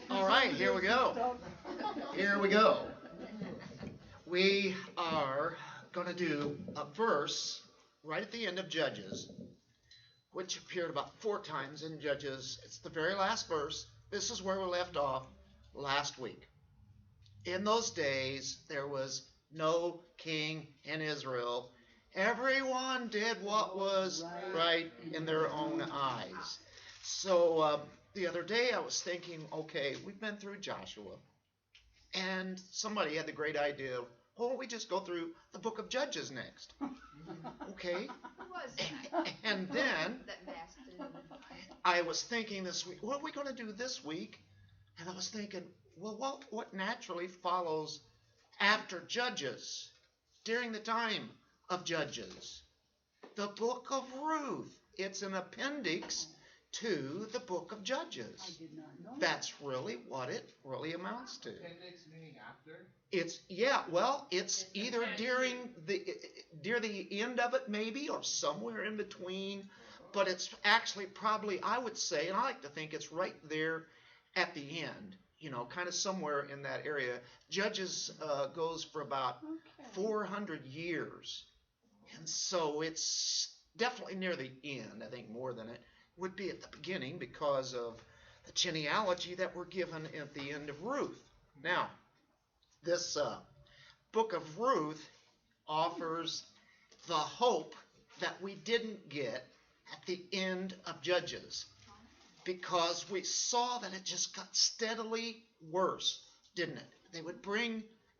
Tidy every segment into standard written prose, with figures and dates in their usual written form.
All right, here we go. Here we go. We are going to do a verse right at the end of Judges, which appeared about 4 times in Judges. It's the very last verse. This is where we left off last week. In those days, there was no king in Israel. Everyone did what was right in their own eyes. So the other day I was thinking, okay, we've been through Joshua, and somebody had the great idea of, why don't we just go through the book of Judges next? Okay. And then I was thinking this week, what are we going to do this week? And I was thinking, well, what naturally follows after Judges, during the time of Judges? The book of Ruth. It's an appendix to the book of Judges. I did not know. That's really what it really amounts to. Appendix meaning after? It's either near the end of it maybe, or somewhere in between, but it's actually probably, I would say, and I like to think it's right there at the end, kind of somewhere in that area. Judges goes for about 400 years, and so it's definitely near the end. I think more than it would be at the beginning because of the genealogy that we're given at the end of Ruth. Now, this book of Ruth offers the hope that we didn't get at the end of Judges, because we saw that it just got steadily worse, didn't it?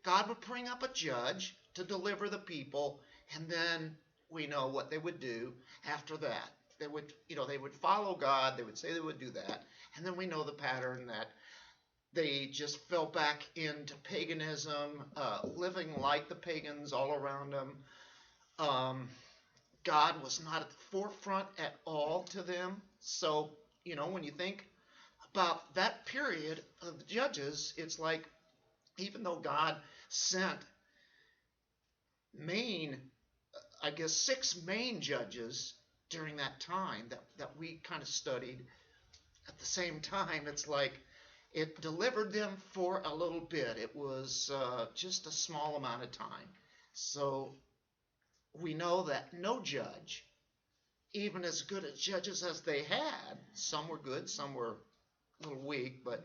God would bring up a judge to deliver the people, and then we know what they would do after that. They would follow God. They would say they would do that. And then we know the pattern that they just fell back into paganism, living like the pagans all around them. God was not at the forefront at all to them. So, when you think about that period of the Judges, it's like, even though God sent 6 main judges during that time that we kind of studied at the same time, it's like it delivered them for a little bit. It was just a small amount of time. So we know that no judge, even as good as judges as they had, some were good, some were a little weak, but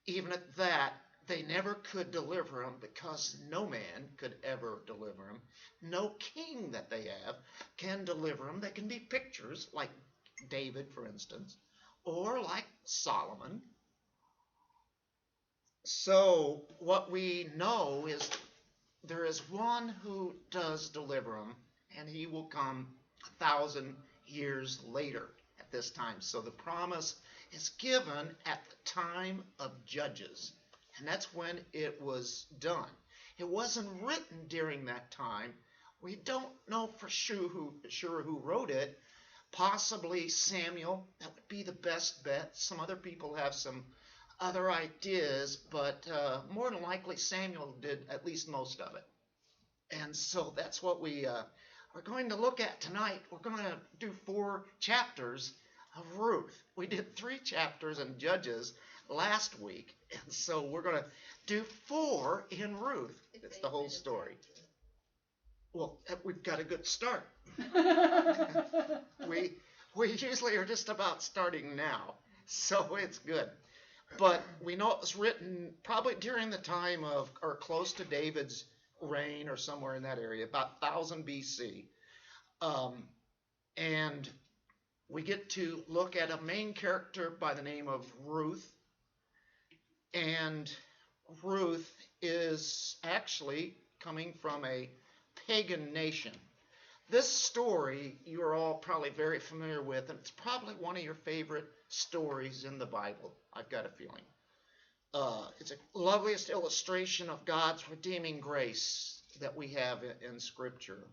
even at that, they never could deliver them, because no man could ever deliver them. No king that they have can deliver them. They can be pictures, like David, for instance, or like Solomon. So what we know is there is one who does deliver them, and he will come 1,000 years later at this time. So the promise is given at the time of Judges. And that's when it was done. It wasn't written during that time. We don't know for sure who wrote it. Possibly Samuel. That would be the best bet. Some other people have some other ideas, but more than likely Samuel did at least most of it. And so that's what we are going to look at tonight. We're going to do 4 chapters of Ruth. We did 3 chapters in Judges last week, and so we're going to do 4 in Ruth. It's the whole story. Well, we've got a good start. we usually are just about starting now, so it's good. But we know it was written probably during the time of, or close to David's reign, or somewhere in that area, about 1000 BC. And we get to look at a main character by the name of Ruth. And Ruth is actually coming from a pagan nation. This story you're all probably very familiar with, and it's probably one of your favorite stories in the Bible, I've got a feeling. It's the loveliest illustration of God's redeeming grace that we have in Scripture.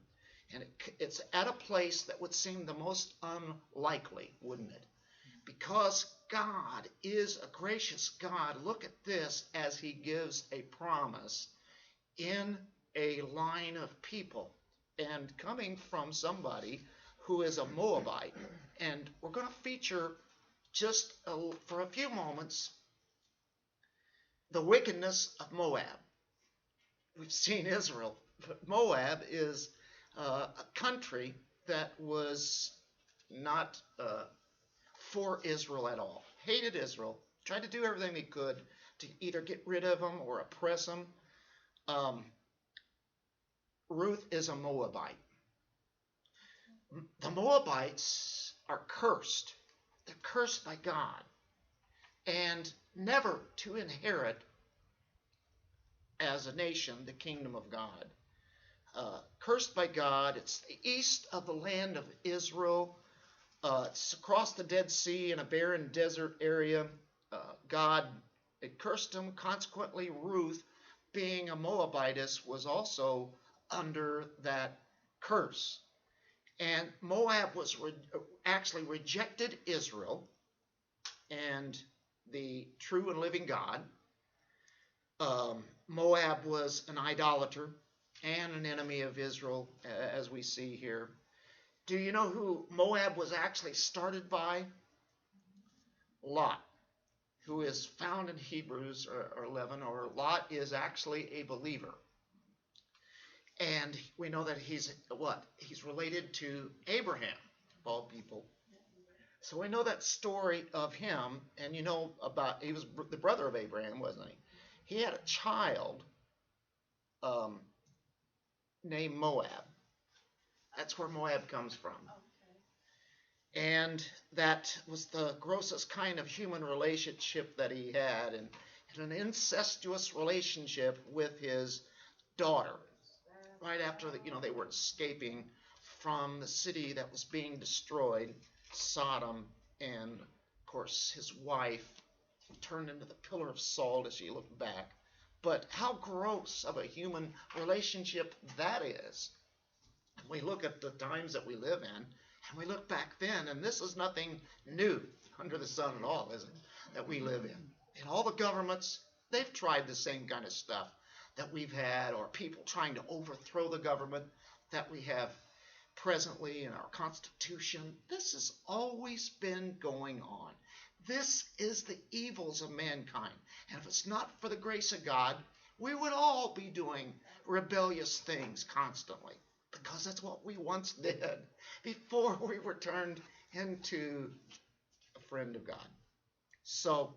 And it's at a place that would seem the most unlikely, wouldn't it? Because God is a gracious God. Look at this as he gives a promise in a line of people, and coming from somebody who is a Moabite. And we're going to feature just for a few moments the wickedness of Moab. We've seen Israel, but Moab is a country that was not for Israel at all. Hated Israel, tried to do everything they could to either get rid of them or oppress them. Ruth is a Moabite. The Moabites are cursed. They're cursed by God and never to inherit as a nation the kingdom of God. Cursed by God. It's the east of the land of Israel. It's across the Dead Sea in a barren desert area. God had cursed them. Consequently, Ruth, being a Moabitess, was also under that curse. And Moab was actually rejected Israel and the true and living God. Moab was an idolater and an enemy of Israel, as we see here. Do you know who Moab was actually started by? Lot, who is found in Hebrews 11, or Lot is actually a believer. And we know that he's what? He's related to Abraham, of all people. So we know that story of him, and you know about, he was the brother of Abraham, wasn't he? He had a child named Moab. That's where Moab comes from. And that was the grossest kind of human relationship that he had, and an incestuous relationship with his daughter. Right after they were escaping from the city that was being destroyed, Sodom, and of course his wife turned into the pillar of salt as she looked back. But how gross of a human relationship that is. We look at the times that we live in, and we look back then, and this is nothing new under the sun at all, is it, that we live in. And all the governments, they've tried the same kind of stuff that we've had, or people trying to overthrow the government that we have presently in our Constitution. This has always been going on. This is the evils of mankind. And if it's not for the grace of God, we would all be doing rebellious things constantly, because that's what we once did before we were turned into a friend of God. So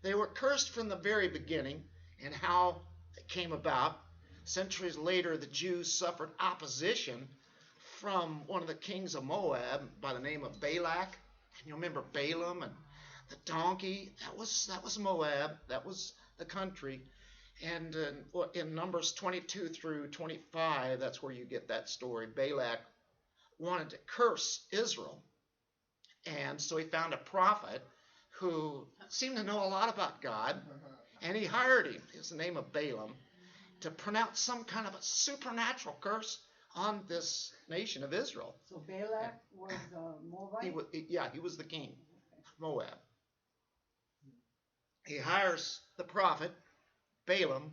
they were cursed from the very beginning, and how it came about. Centuries later, the Jews suffered opposition from one of the kings of Moab by the name of Balak. And you remember Balaam and the donkey? That was Moab. That was the country. And in Numbers 22 through 25, that's where you get that story. Balak wanted to curse Israel. And so he found a prophet who seemed to know a lot about God. And he hired him, his name of Balaam, to pronounce some kind of a supernatural curse on this nation of Israel. So Balak was Moabite? He was the king of Moab. He hires the prophet, Balaam,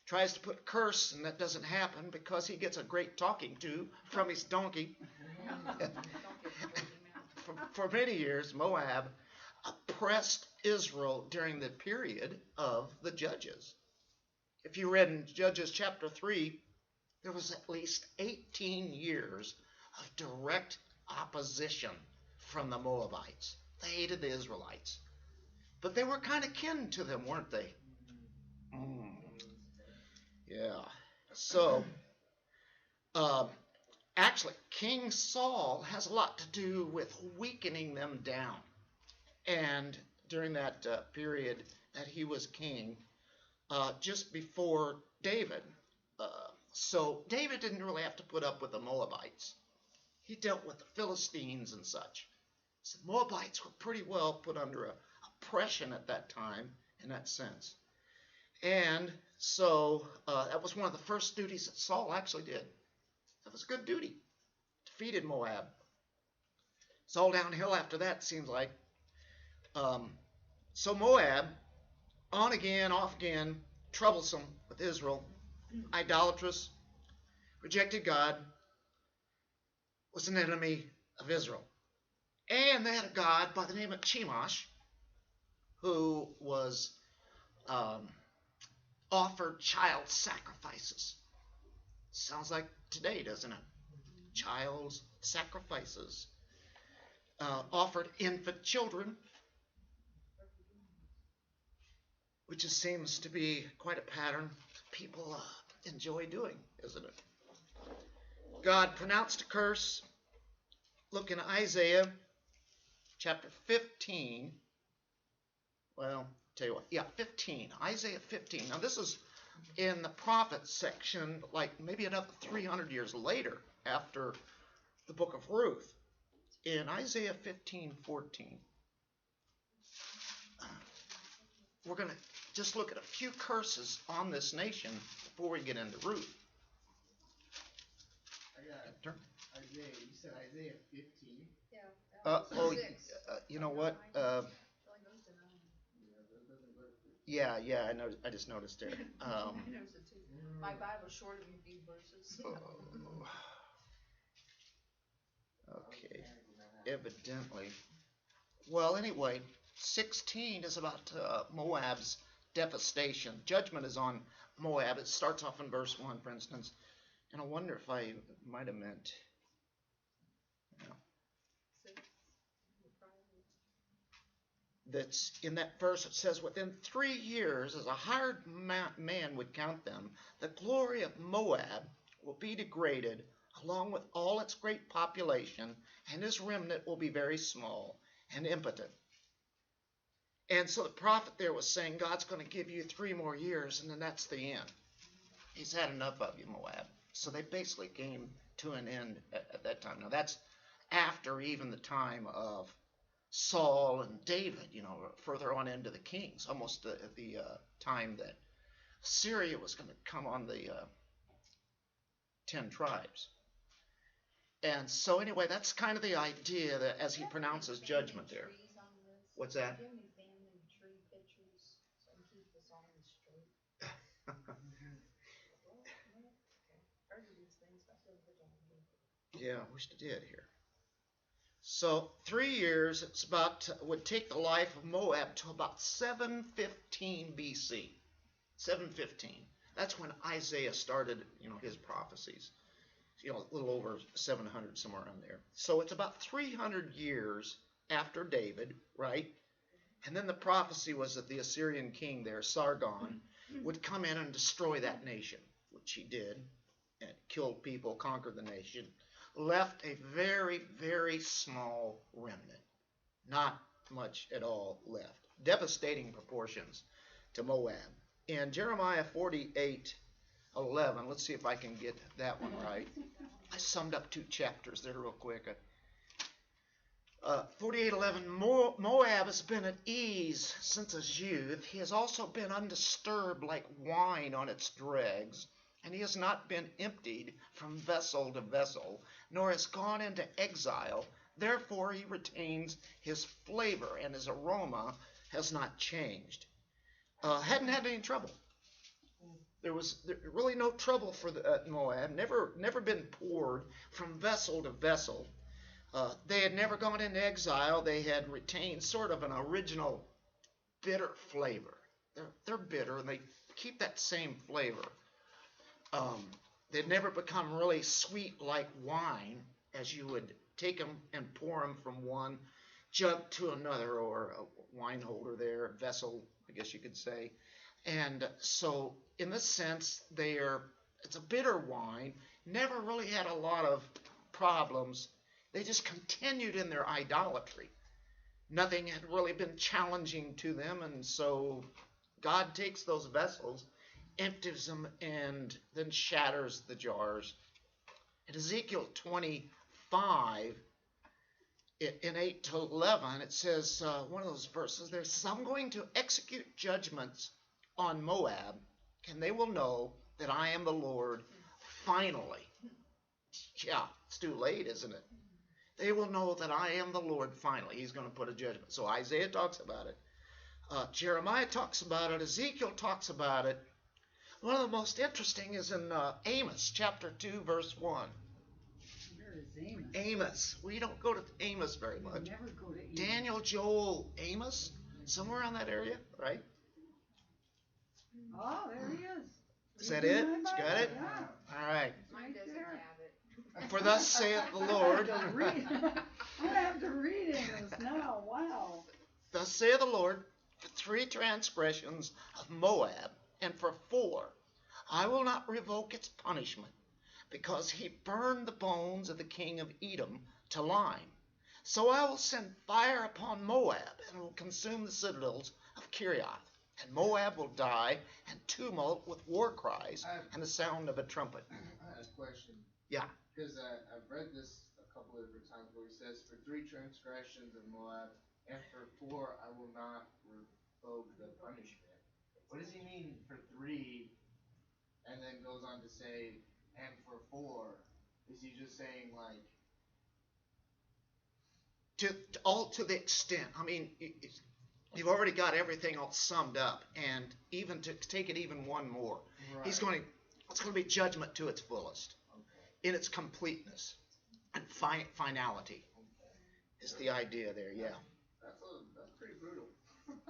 tries to put a curse, and that doesn't happen because he gets a great talking to from his donkey. For many years, Moab oppressed Israel during the period of the Judges. If you read in Judges chapter 3, there was at least 18 years of direct opposition from the Moabites. They hated the Israelites. But they were kind of kin to them, weren't they? Yeah. So, actually, King Saul has a lot to do with weakening them down. And during that period that he was king, just before David. So David didn't really have to put up with the Moabites. He dealt with the Philistines and such. So the Moabites were pretty well put under oppression at that time, in that sense. And so that was one of the first duties that Saul actually did. That was a good duty. Defeated Moab. It's all downhill after that, seems like. So Moab, on again, off again, troublesome with Israel, idolatrous, rejected God, was an enemy of Israel. And they had a god by the name of Chemosh, who was um, offered child sacrifices. Sounds like today, doesn't it? Child sacrifices. Offered infant children, which just seems to be quite a pattern people enjoy doing, isn't it? God pronounced a curse. Look in Isaiah chapter 15. Well, tell you what. Yeah, 15. Isaiah 15. Now, this is in the prophet section, like maybe another 300 years later after the book of Ruth. In Isaiah 15:14, we're going to just look at a few curses on this nation before we get into Ruth. Isaiah, you said Isaiah 15? Yeah. You know what? Yeah, I know. I just noticed there. I noticed it too. My Bible's short of a few verses. Okay. Evidently. Well, anyway, 16 is about Moab's devastation. Judgment is on Moab. It starts off in verse 1, for instance. And I wonder if I might have meant. That's in that verse. It says, within 3 years, as a hired man would count them, the glory of Moab will be degraded, along with all its great population, and his remnant will be very small and impotent. And so the prophet there was saying, God's going to give you 3 more years, and then that's the end. He's had enough of you, Moab. So they basically came to an end at that time. Now that's after even the time of Saul and David, further on into the kings, almost at the time that Syria was going to come on the 10 tribes. And so anyway, that's kind of the idea that as he pronounces judgment there. What's that? Yeah, I wish I did here. So 3 years, would take the life of Moab to about 715 BC. 715. That's when Isaiah started, his prophecies. A little over 700, somewhere around there. So it's about 300 years after David, right? And then the prophecy was that the Assyrian king there, Sargon, would come in and destroy that nation, which he did, and killed people, conquered the nation, left a very, very small remnant. Not much at all left. Devastating proportions to Moab. In Jeremiah 48:11, let's see if I can get that one right. I summed up 2 chapters there real quick. 48:11, Moab has been at ease since his youth. He has also been undisturbed like wine on its dregs, and he has not been emptied from vessel to vessel, nor has gone into exile. Therefore he retains his flavor, and his aroma has not changed. Hadn't had any trouble. There was really no trouble for Moab. Never been poured from vessel to vessel. They had never gone into exile. They had retained sort of an original bitter flavor. They're bitter, and they keep that same flavor. They'd never become really sweet like wine, as you would take them and pour them from one jug to another, or a wine holder there, vessel, I guess you could say. And so, in this sense, it's a bitter wine. Never really had a lot of problems. They just continued in their idolatry. Nothing had really been challenging to them, and so God takes those vessels, empties them, and then shatters the jars. In Ezekiel 25, in 8 to 11, it says, one of those verses there says, I'm going to execute judgments on Moab, and they will know that I am the Lord finally. Yeah, it's too late, isn't it? They will know that I am the Lord finally. He's going to put a judgment. So Isaiah talks about it. Jeremiah talks about it. Ezekiel talks about it. One of the most interesting is in Amos chapter 2, verse 1. Where is Amos? Amos. We don't go to Amos very much. We never go to Amos. Daniel, Joel, Amos, somewhere around that area, right? Oh, there he is. Is that it? You got it? Yeah. All right. Mine doesn't there. have it. For thus saith the Lord. I'm gonna have to read this now. Wow. Thus saith the Lord, for 3 transgressions of Moab, and for 4, I will not revoke its punishment, because he burned the bones of the king of Edom to lime. So I will send fire upon Moab, and will consume the citadels of Kirioth. And Moab will die, and tumult with war cries, and the sound of a trumpet. I have a question. Yeah. Because I've read this a couple of different times where he says, for 3 transgressions of Moab, and for 4 I will not revoke the punishment. What does he mean for 3, and then goes on to say, and for 4? Is he just saying like... To the extent, I mean, you've already got everything all summed up, and even to take it even one more, Right. it's going to be judgment to its fullest, Okay. in its completeness and finality, is the idea there. Yeah, That's pretty brutal.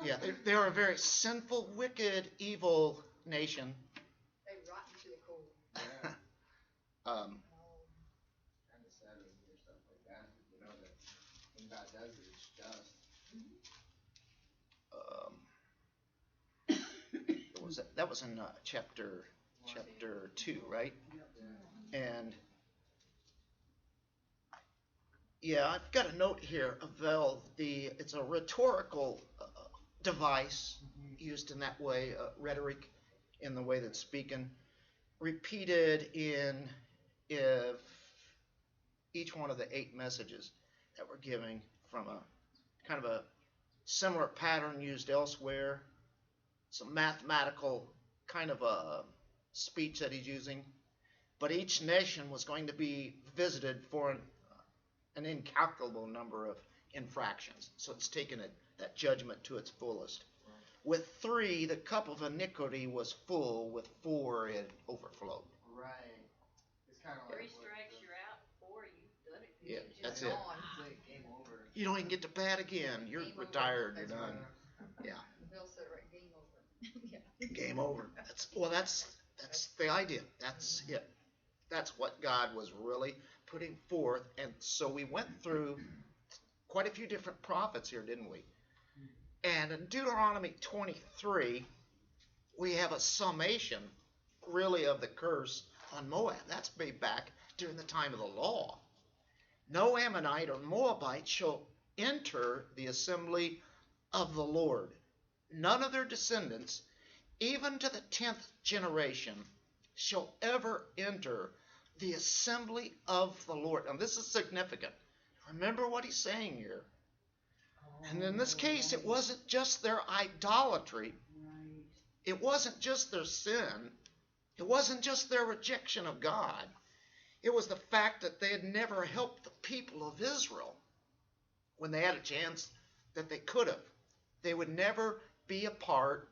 yeah. They're a very sinful, wicked, evil nation. They rot into the cold. Yeah. Um, Kind of sad when you hear stuff like that. You know that when God does it, it's just. what was that? That was in chapter 2, right? Yeah. And yeah, I've got a note here about it's a rhetorical device used in that way, rhetoric in the way that's speaking, repeated in each one of the 8 messages that we're giving from a kind of a similar pattern used elsewhere, some mathematical kind of a speech that he's using. But each nation was going to be visited for an incalculable number of infractions. So it's taken that judgment to its fullest. With 3, the cup of iniquity was full. With 4, it overflowed. Right. It's kind of like 3 strikes, you're out. 4, you've done it. Yeah, Just that's it. gone. It's like game over. You don't even get to bat again. You're Game over. retired. You're That's done. Yeah, Bill said it right, game over. Yeah. game over. That's the idea. That's it. That's what God was really putting forth. And so we went through quite a few different prophets here, didn't we? And in Deuteronomy 23, we have a summation, really, of the curse on Moab. That's way back during the time of the law. No Ammonite or Moabite shall enter the assembly of the Lord. None of their descendants, even to the 10th generation, shall ever enter the assembly of the Lord. Now, this is significant. Remember what he's saying here. And in this case, it wasn't just their idolatry. Right. It wasn't just their sin. It wasn't just their rejection of God. It was the fact that they had never helped the people of Israel when they had a chance that they could have. They would never be a part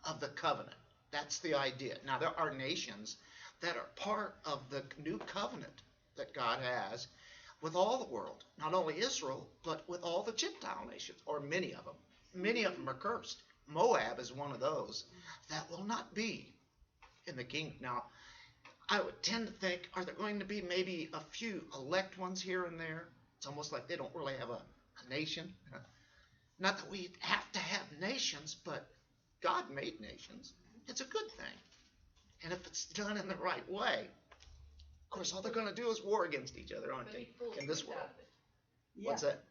of the covenant. That's the idea. Now, there are nations that are part of the new covenant that God has with all the world, not only Israel, but with all the Gentile nations, or many of them. Many of them are cursed. Moab is one of those that will not be in the kingdom. Now, I would tend to think, are there going to be maybe a few elect ones here and there? It's almost like they don't really have a nation. Not that we have to have nations, but God made nations. It's a good thing. And if it's done in the right way, of course, all they're going to do is war against each other, aren't But they, he pulled in this Ruth world? out of it. Yeah. What's that?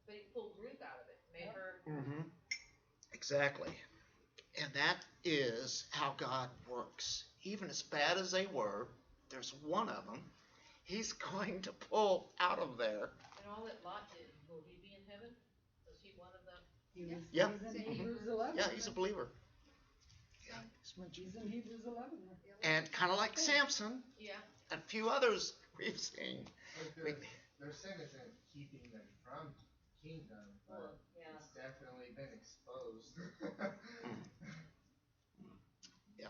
But he pulled Ruth out of it. Made her. Mm-hmm. Exactly. And that is how God works. Even as bad as they were, there's one of them he's going to pull out of there. And all that Lot did, will he be in heaven? Was he one of them? He was, Yeah. He's in Hebrews 11. Yeah, he's a believer. Yeah. He's in Hebrews 11. And kind of like Samson Yeah. and a few others we've seen. Like their sin isn't keeping them from kingdom, but Well, yeah. it's definitely been exposed. Yeah.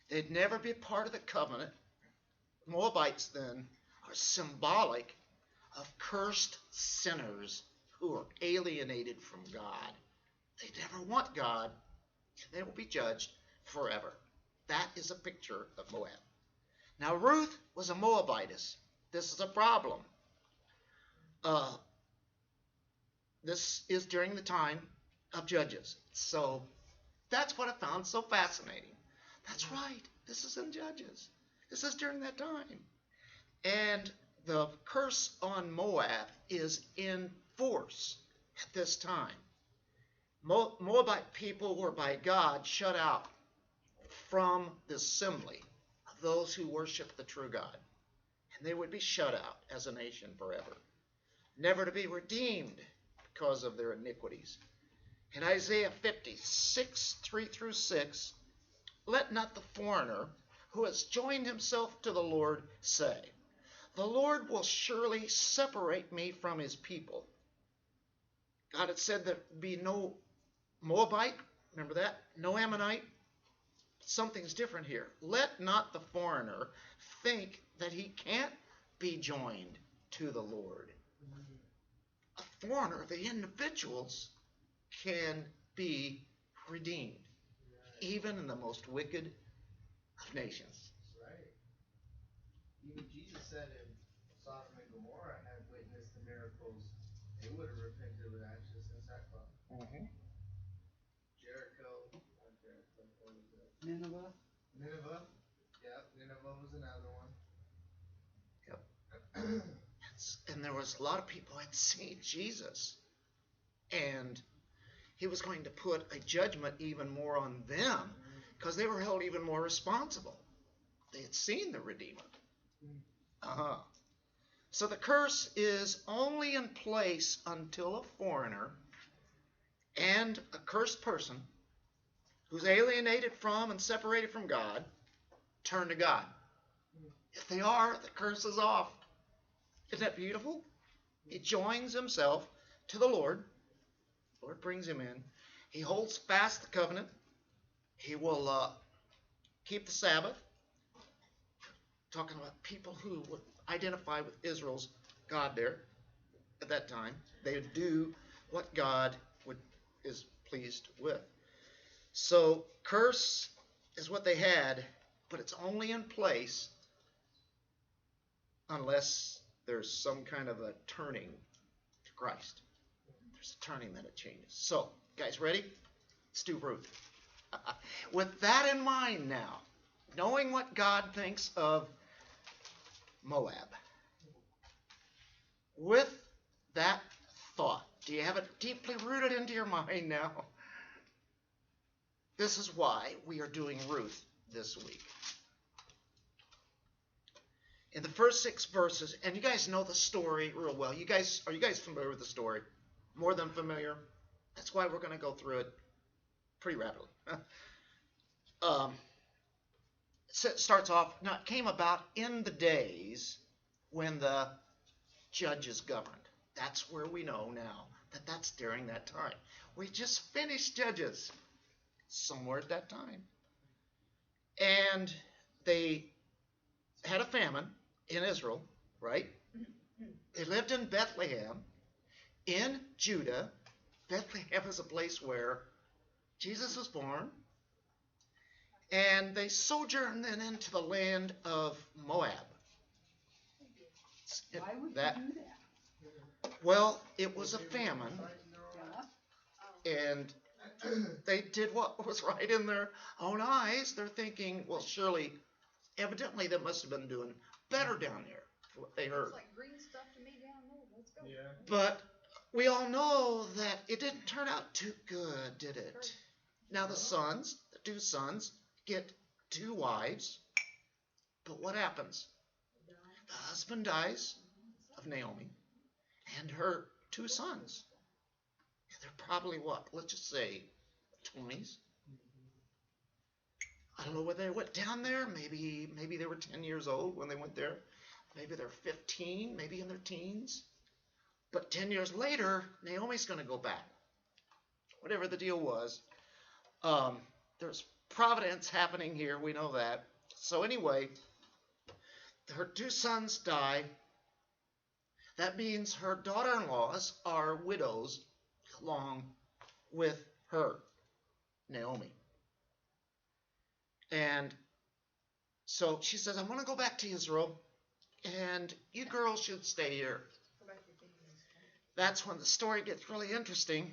They'd never be a part of the covenant. Moabites, then, are symbolic of cursed sinners who are alienated from God. They never want God, and they will be judged forever. That is a picture of Moab. Now, Ruth was a Moabitess. This is a problem. This is during the time of Judges. So that's what I found so fascinating. That's right. This is in Judges. This is during that time. And the curse on Moab is in force at this time. Moabite people were by God shut out from the assembly of those who worship the true God. And they would be shut out as a nation forever, never to be redeemed because of their iniquities. In Isaiah 56, 3 through 6, let not the foreigner who has joined himself to the Lord say, the Lord will surely separate me from his people. God had said there would be no Moabite, remember that? No Ammonite. Something's different here. Let not the foreigner think that he can't be joined to the Lord. A foreigner, the individuals, can be redeemed, even in the most wicked of nations. Right. Even Jesus said in Sodom and Gomorrah had witnessed the miracles, they would have repented with ashes and sackcloth. Mm-hmm. Jericho, not Jericho, what was it? Nineveh. Nineveh. Yeah, Nineveh was another one. Yep. And there was a lot of people had seen Jesus, and he was going to put a judgment even more on them because they were held even more responsible. They had seen the Redeemer. So the curse is only in place until a foreigner and a cursed person who's alienated from and separated from God turn to God. If they are, the curse is off. Isn't that beautiful? He joins himself to the Lord. The Lord brings him in. He holds fast the covenant. He will keep the Sabbath. Talking about people who would identify with Israel's God there at that time. They would do what God is pleased with. So curse is what they had, but it's only in place unless there's some kind of a turning to Christ. There's a turning, then it changes. So, guys, ready? Let's do Ruth. With that in mind now, knowing what God thinks of Moab, with that thought, do you have it deeply rooted into your mind now? This is why we are doing Ruth this week. In the first 6 verses, and you guys know the story real well. Are you guys familiar with the story? More than familiar? That's why we're going to go through it pretty rapidly. It starts off, now it came about in the days when the judges governed. That's where we know now that that's during that time. We just finished Judges somewhere at that time. And they had a famine in Israel, right? They lived in Bethlehem, in Judah. Bethlehem is a place where Jesus was born. And they sojourned then into the land of Moab. Why would you do that? Well, it was a famine, Yeah. and they did what was right in their own eyes. They're thinking, well, surely, evidently, they must have been doing better down there, for what they heard. It's like green stuff to me down there. Let's go. Yeah. But we all know that it didn't turn out too good, did it? Now the two sons, get 2 wives. But what happens? The husband dies of Naomi and her 2 sons. They're probably what? Let's just say 20s. I don't know whether they went down there. Maybe they were 10 years old when they went there. Maybe they're 15, maybe in their teens. But 10 years later, Naomi's going to go back. Whatever the deal was. There's providence happening here. We know that. So anyway, her 2 sons die. That means her daughter-in-laws are widows along with her, Naomi. And so she says, I want to go back to Israel, and you girls should stay here. Go back to your fingers. That's when the story gets really interesting.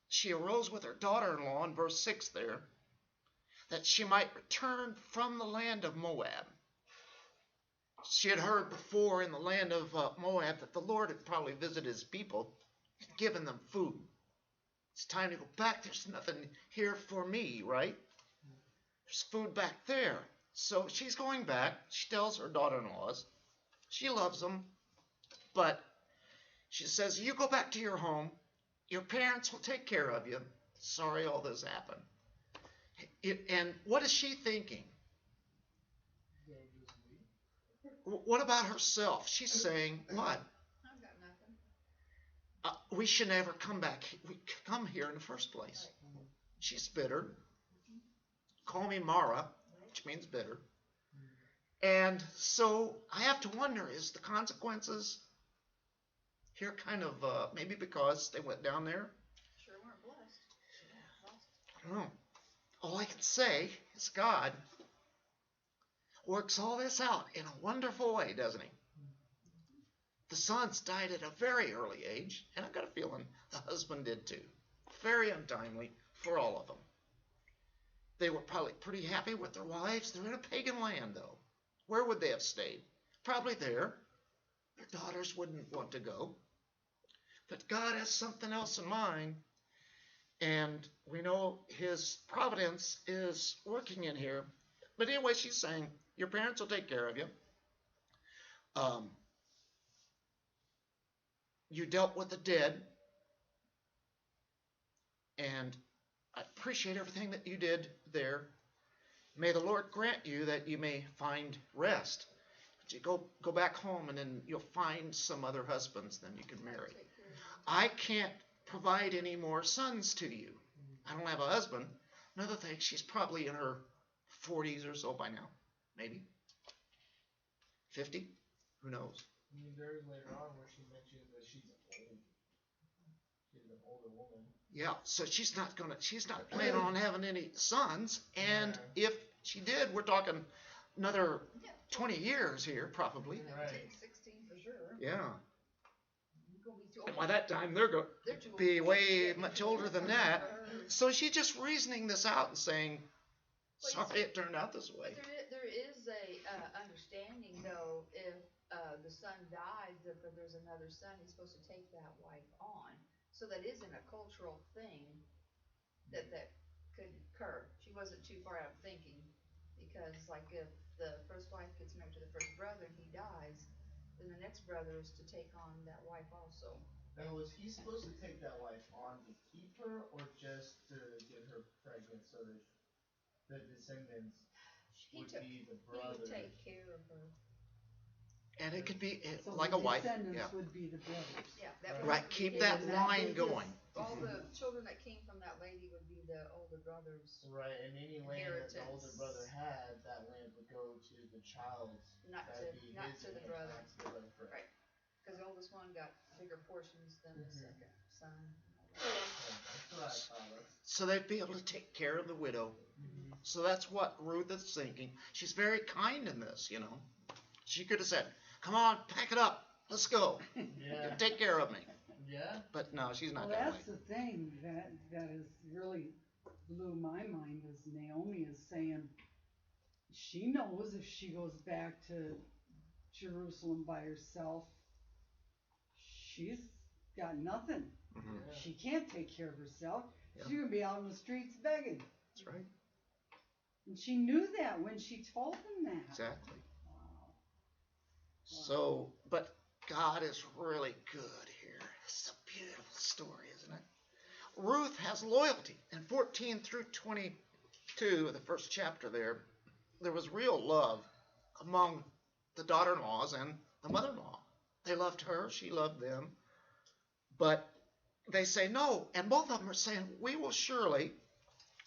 She arose with her daughter-in-law in verse 6 there, that she might return from the land of Moab. She had heard before in the land of Moab that the Lord had probably visited his people and given them food. It's time to go back. There's nothing here for me, right? There's food back there. So she's going back. She tells her daughter-in-laws. She loves them. But she says, you go back to your home. Your parents will take care of you. Sorry all this happened. And what is she thinking? What about herself? She's saying, what? I've got nothing. We should never come back. We come here in the first place. She's bitter. Call me Mara, which means bitter. And so I have to wonder, is the consequences here kind of maybe because they went down there? Sure weren't blessed. I don't know. All I can say is God works all this out in a wonderful way, doesn't he? The sons died at a very early age, and I've got a feeling the husband did too. Very untimely for all of them. They were probably pretty happy with their wives. They're in a pagan land, though. Where would they have stayed? Probably there. Their daughters wouldn't want to go. But God has something else in mind, and we know his providence is working in here. But anyway, she's saying, your parents will take care of you. You dealt with the dead, and I appreciate everything that you did there. May the Lord grant you that you may find rest. But you go back home, and then you'll find some other husbands then you can marry. I can't provide any more sons to you. I don't have a husband. Another thing, she's probably in her 40s or so by now. Maybe 50. Who knows? I mean, there's later on where she mentions that she's old. She's an older woman. Yeah, so she's not planning on having any sons. And if she did, we're talking another 20 years here, probably. Right. 16 for sure. Yeah. You're gonna be too And old. by that time, they're going They're too to old. be way much older than that. So she's just reasoning this out and saying, sorry it turned out this way. There is a understanding though, if the son dies, if there's another son, he's supposed to take that wife on. So that isn't a cultural thing that could occur. She wasn't too far out of thinking, because like if the first wife gets married to the first brother and he dies, then the next brother is to take on that wife also. Now, was he supposed to take that wife on to keep her, or just to get her pregnant so that the descendants He would took, be the he brothers? would take care of her. And it could be So like the a wife. descendants Yeah. would be the brothers. Yeah, that would Right, have to keep be- that And line business- going. All the children that came from that lady would be the older brothers, Right, and any land that the older Inheritance. brother had, that land would go to the child's. not That'd to be not his to the land, brother, not to the brother. Correct. Right. Because the oldest one got bigger portions than the Mhm. second son. Yeah, that's what I thought. So they'd be able to take care of the widow. Mm-hmm. So that's what Ruth is thinking. She's very kind in this, you know. She could have said, come on, pack it up. Let's go. Yeah. Take care of me. Yeah. But no, she's Well, not that way. that's the thing that is really blew my mind is Naomi is saying she knows if she goes back to Jerusalem by herself, she's got nothing. Mhm. Yeah. She can't take care of herself. Yeah. She's gonna be out in the streets begging. That's right. And she knew that when she told him that. Exactly. Wow. So, but God is really good here. It's a beautiful story, isn't it? Ruth has loyalty. In 14 through 22, the first chapter there was real love among the daughter-in-laws and the mother-in-law. They loved her, she loved them. But they say no, and both of them are saying, we will surely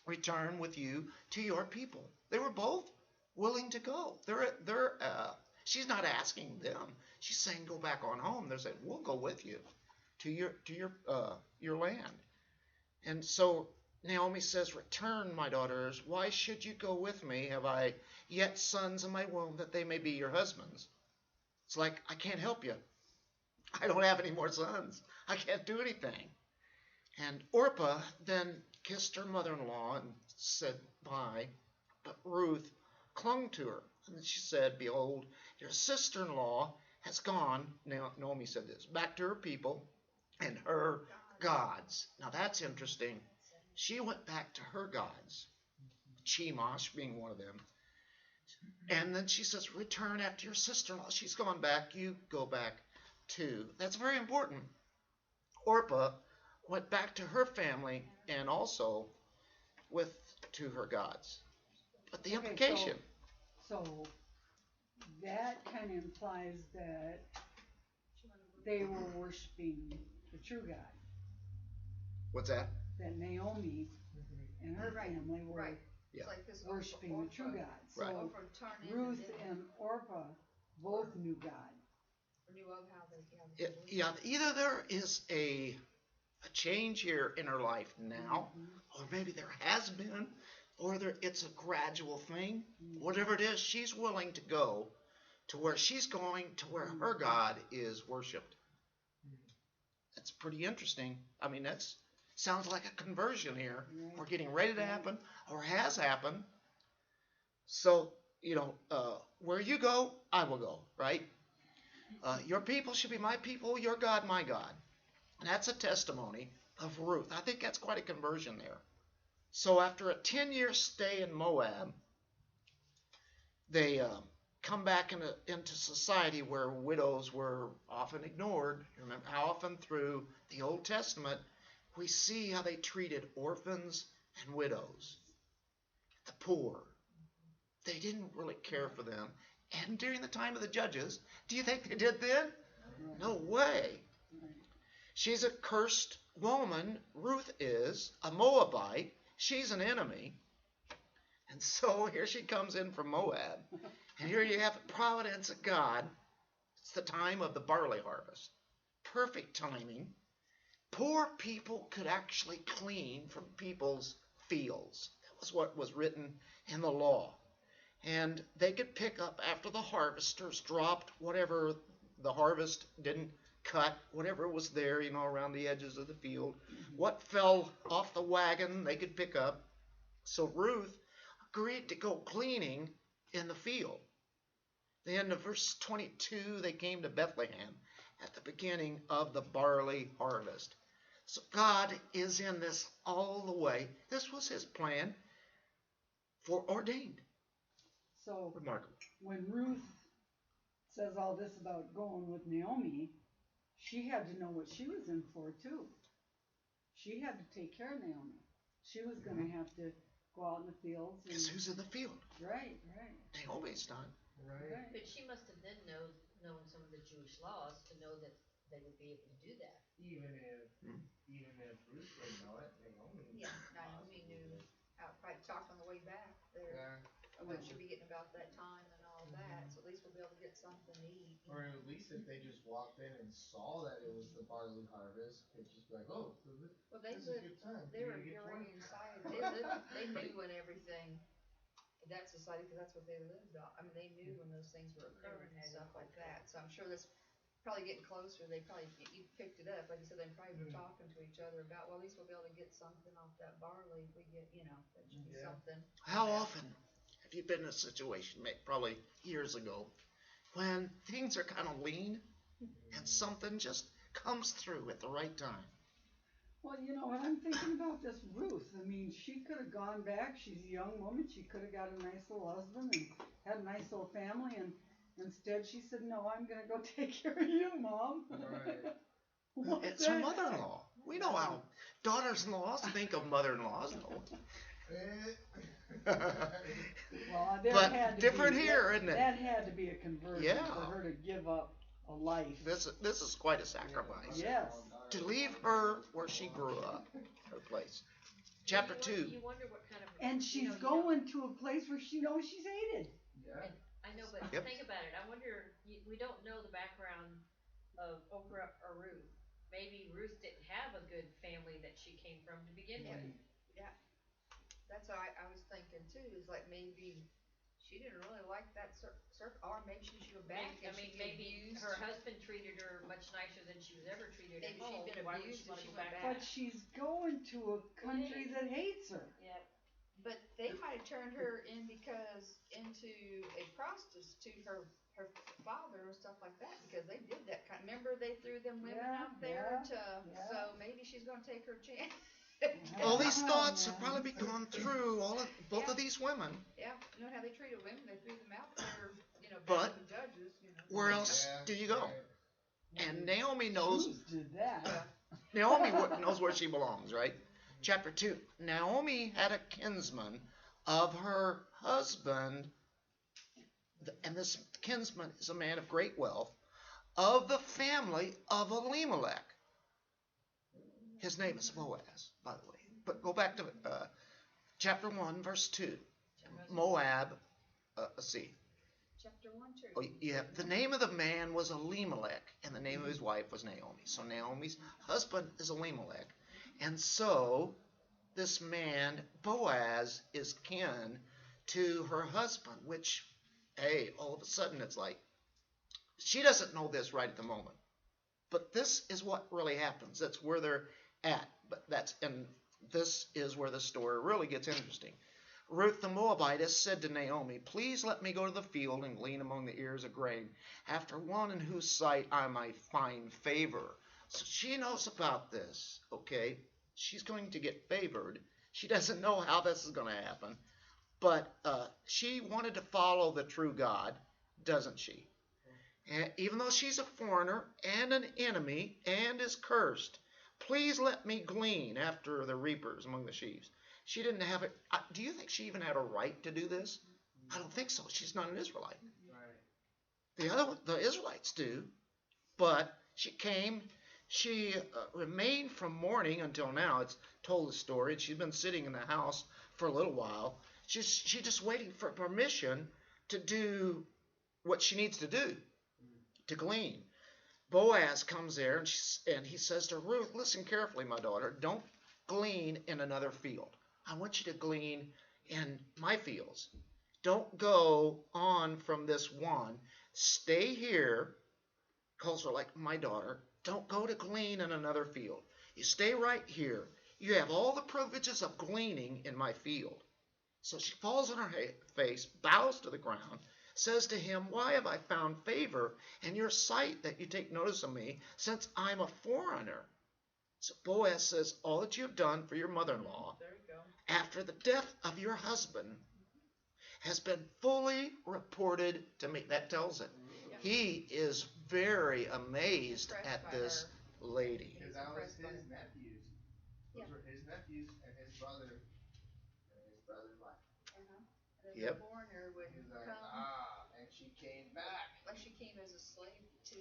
return with you to your people. They were both willing to go. She's not asking them. She's saying, go back on home. They're saying, we'll go with you to your land. And so Naomi says, "Return, my daughters. Why should you go with me? Have I yet sons in my womb that they may be your husbands?" It's like, I can't help you. I don't have any more sons. I can't do anything. And Orpah then kissed her mother-in-law and said bye, but Ruth clung to her. And she said, "Behold, your sister-in-law has gone," Naomi said this, "back to her people and her gods." Now that's interesting. She went back to her gods, Chemosh being one of them. And then she says, "Return after your sister-in-law. She's gone back. You go back too." That's very important. Orpah went back to her family and also to her gods. But the implication. So that kind of implies that they were worshiping the true God. What's that? That Naomi and her family were Right. Yeah. It's like this worshiping the true God. So Right. Ruth and Orpah both knew God. Knew of how they Yeah, either there is a change here in her life now, or maybe there has been, or it's a gradual thing. Whatever it is, she's willing to go to where she's going, to where her God is worshipped. That's pretty interesting. I mean, that sounds like a conversion here, or getting ready to happen, or has happened. So, where you go, I will go, right? Your people should be my people, your God, my God. And that's a testimony of Ruth. I think that's quite a conversion there. So after a 10-year stay in Moab, they come back into society where widows were often ignored. Remember how often through the Old Testament we see how they treated orphans and widows, the poor. They didn't really care for them. And during the time of the judges, do you think they did then? No way. She's a cursed woman. Ruth is a Moabite. She's an enemy. And so here she comes in from Moab. And here you have the providence of God. It's the time of the barley harvest. Perfect timing. Poor people could actually clean from people's fields. That was what was written in the law. And they could pick up after the harvesters dropped whatever the harvest didn't cut, whatever was there, around the edges of the field. What fell off the wagon, they could pick up. So Ruth agreed to go cleaning in the field. Then in verse 22, they came to Bethlehem at the beginning of the barley harvest. So God is in this all the way. This was his plan, foreordained. So Remarkable. when Ruth says all this about going with Naomi, she had to know what she was in for too. She had to take care of Naomi. She was going to have to go out in the fields. Because who's in the field? Right. Naomi's not. Right. But she must have then known some of the Jewish laws to know that they would be able to do that. Even if Ruth didn't know it, Naomi. Yeah, Naomi knew how. Probably talked on the way back there. Yeah. We should be getting about that time and all that. So at least we'll be able to get something to eat. Or at least if they just walked in and saw that it was the barley harvest, they'd just be like, "Oh, Well, they this is a lived. good time." They were already inside. They knew when everything. That society, because that's what they lived on. I mean, they knew when those things were occurring and stuff like that. So I'm sure that's probably getting closer. They probably you picked it up, like you said. They probably were talking to each other about. Well, at least we'll be able to get something off that barley. If we get, that should be something. How often have you been in a situation, probably years ago, when things are kind of lean and something just comes through at the right time? Well, when I'm thinking about this Ruth, I mean, she could have gone back. She's a young woman. She could have got a nice little husband and had a nice little family. And instead she said, "No, I'm going to go take care of you, Mom." Right. It's her mother-in-law. We know how daughters-in-laws think of mother-in-laws. No. Well, there But had to different be, here, isn't it? That had to be a conversion Yeah. for her to give up a life. This is quite a sacrifice. Yes. To leave her where she grew up, her place. Chapter 2. You wonder what kind of. And she's going to a place where she knows she's hated. Yeah. I know, but Yep. think about it. I wonder. We don't know the background of Oprah or Ruth. Maybe Ruth didn't have a good family that she came from to begin with. That's what I was thinking too, is like maybe she didn't really like that circle, or maybe she should go back I and mean, she'd get maybe abused. her husband treated her much nicer than she was ever treated at Maybe she'd home. been Why would abused she if wanna she go went back? back. But she's going to a country that hates her. Yep. But they might have turned her into a prostitute, her father or stuff like that, because they did that kind. Remember they threw them women out there to. So maybe she's gonna take her chance. All these thoughts have probably been going through both of these women. Yeah, you know how they treated women? They threw them out there, But back to the judges. where else do you go? And Naomi knows. Ruth did that. Naomi knows where she belongs, right? Chapter 2. Naomi had a kinsman of her husband, and this kinsman is a man of great wealth, of the family of Elimelech. His name is Boaz, by the way. But go back to chapter 1, verse 2. Moab, see. Chapter 1, 2. Oh, yeah, the name of the man was Elimelech, and the name of his wife was Naomi. So Naomi's husband is Elimelech. And so this man, Boaz, is kin to her husband, which, hey, all of a sudden it's like, she doesn't know this right at the moment. But this is what really happens. That's where they're at. And this is where the story really gets interesting. Ruth the Moabitess said to Naomi, "Please let me go to the field and glean among the ears of grain, after one in whose sight I might find favor." So she knows about this, okay? She's going to get favored. She doesn't know how this is going to happen. But she wanted to follow the true God, doesn't she? And even though she's a foreigner and an enemy and is cursed, please let me glean after the reapers among the sheaves. She didn't have it. Do you think she even had a right to do this? I don't think so. She's not an Israelite. Right. The Israelites do. But she came. She remained from morning until now. It's told the story. She's been sitting in the house for a little while. She's just waiting for permission to do what she needs to do, to glean. Boaz comes there and he says to Ruth, "Listen carefully, my daughter. Don't glean in another field. I want you to glean in my fields. Don't go on from this one. Stay here." Calls her like my daughter. "Don't go to glean in another field. You stay right here. You have all the privileges of gleaning in my field." So she falls on her face, bows to the ground, says to him, "Why have I found favor in your sight that you take notice of me, since I'm a foreigner?" So Boaz says, "All that you have done for your mother-in-law There you go. after the death of your husband has been fully reported to me." That tells it. Yeah. He is very amazed Impressed at by this her. lady. Because that was Impressed by his it. nephews. Those Yeah. were his nephews and his brother and his brother's wife. And then Yep. the foreigner would He's like, come, and she came back. like she came as a slave to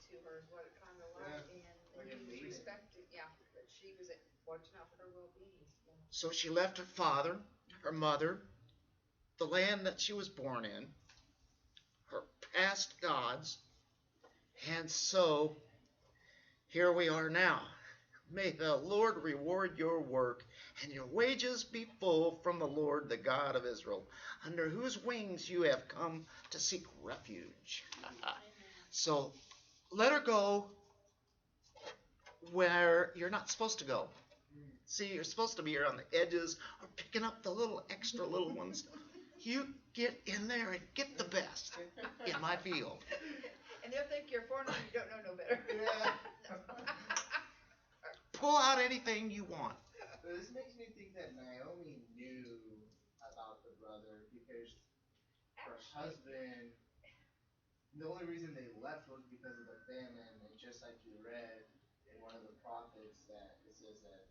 to her, is what it kind of like, Yeah. Like and a he was maiden. respected. Yeah, but she was watching out for her well-being. Yeah. So she left her father, her mother, the land that she was born in, her past gods, and so here we are now. May the Lord reward your work, and your wages be full from the Lord, the God of Israel, under whose wings you have come to seek refuge. So let her go where you're not supposed to go. See, you're supposed to be here on the edges or picking up the little extra little ones. You get in there and get the best in my field. And they'll think you're a foreigner and you don't know no better. Yeah. Pull out anything you want. This makes me think that Naomi knew about the brother because her husband, the only reason they left was because of the famine, and just like you read in one of the prophets that it says that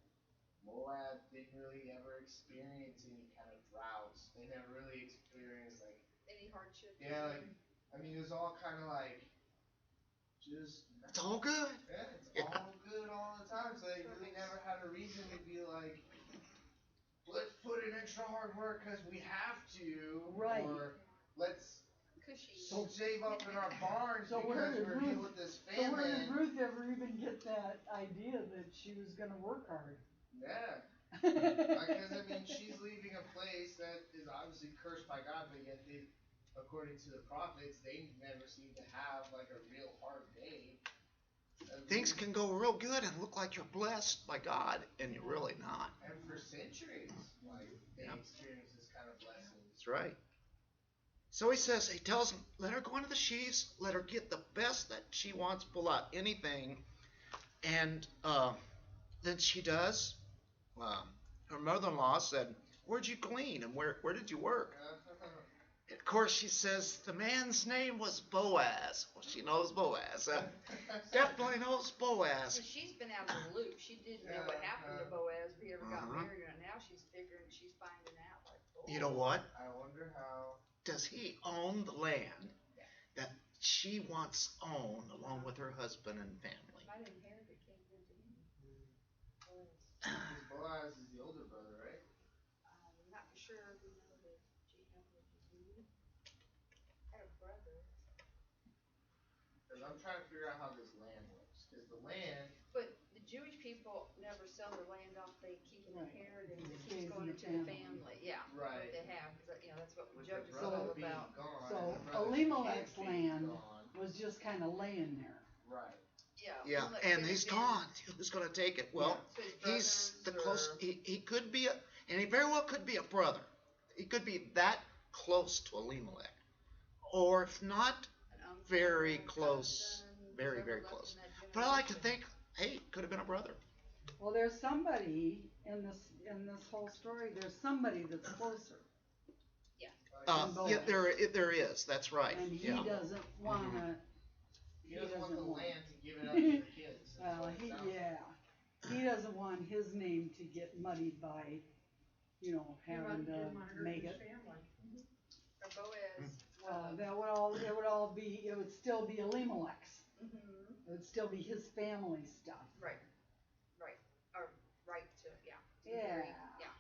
Moab didn't really ever experience any kind of droughts. They never really experienced like Any hardship. yeah, like I mean it was all kind of like just It's all good. yeah, it's all good all the time. So they really never had a reason to be like, let's put in extra hard work because we have to, Right. or let's Cushy. save up in our barns So where because did we're Ruth- dealing with this So where did famine. Ruth ever even get that idea that she was going to work hard? Yeah, Because, I mean, she's leaving a place that is obviously cursed by God, but yet they, according to the prophets, they never seem to have, like, a real hard day. Things can go real good and look like you're blessed by God, and you're really not. And for centuries, like, they Yep. experience this kind of blessing. That's right. So he tells him, let her go into the sheaves, let her get the best that she wants, pull out anything. And then she does. Her mother-in-law said, where'd you glean and where did you work? Of course, she says the man's name was Boaz. Well, she knows Boaz. Definitely knows Boaz. So she's been out of the loop. She didn't know what happened to Boaz. He ever got married, and now she's figuring, she's finding out. Like, oh. You know what? I wonder how. Does he own the land that she wants owned along with her husband and family? Might inherit it, came into him. Because Boaz is the older brother, right? I'm not for sure. We know that Jacob had a brother. Because I'm trying to figure out how this land works. Because the land. But the Jewish people never sell their land off. They keep an Right. inheritance. It Stays keeps in going the into the family. family. Yeah. Right. What they have. Because, that's what With Judges the is brother all being about. gone. So and the brother's Elimelech's kid being land gone. was just kind of laying there. Right. Yeah, and he's gone. Who's going to take it? Well, So he's the brothers close. or- He could be and he very well could be a brother. He could be that close to Elimelech, or if not, an uncle, very a close, cousin, very whoever very left close. in that But I like to generation. think, hey, could have been a brother. Well, there's somebody in this whole story. There's somebody that's closer, Yeah, there is. That's right. and he Yeah. doesn't wanna. He doesn't want the want- land to give it up to the kids. That's Well, what it sounds like. he doesn't want his name to get muddied by, having to make it. Or Boaz. It would still be Elimelech's. Mhm. It would still be his family stuff. Right. Or right to, yeah. Yeah. Yeah.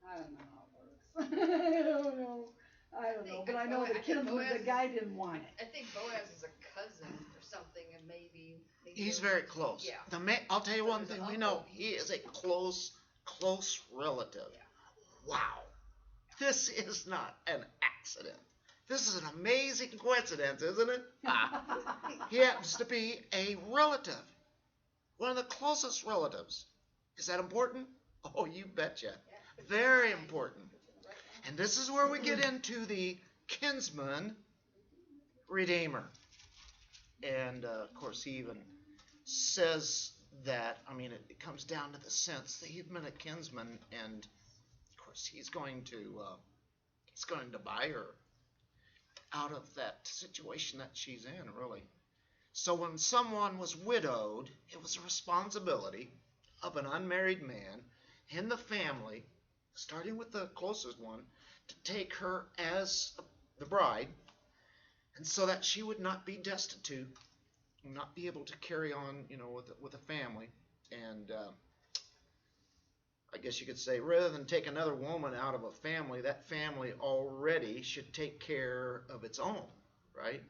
I don't know how it works. I don't know, but I know the Kinsman, the guy didn't want it. I think Boaz is a cousin or something, and maybe He's very close. Yeah. I'll tell you So one there's thing an we know. uncle. He is a close relative. Yeah. Wow. This is not an accident. This is an amazing coincidence, isn't it? He happens to be a relative. One of the closest relatives. Is that important? Oh, you betcha. Yeah. Very important. And this is where we get into the kinsman redeemer. And, of course, he even says that, it comes down to the sense that he's been a kinsman, and, of course, he's going to buy her out of that situation that she's in, really. So when someone was widowed, it was a responsibility of an unmarried man in the family, starting with the closest one, to take her as the bride, and so that she would not be destitute, not be able to carry on, with a family. And I guess you could say, rather than take another woman out of a family, that family already should take care of its own, right?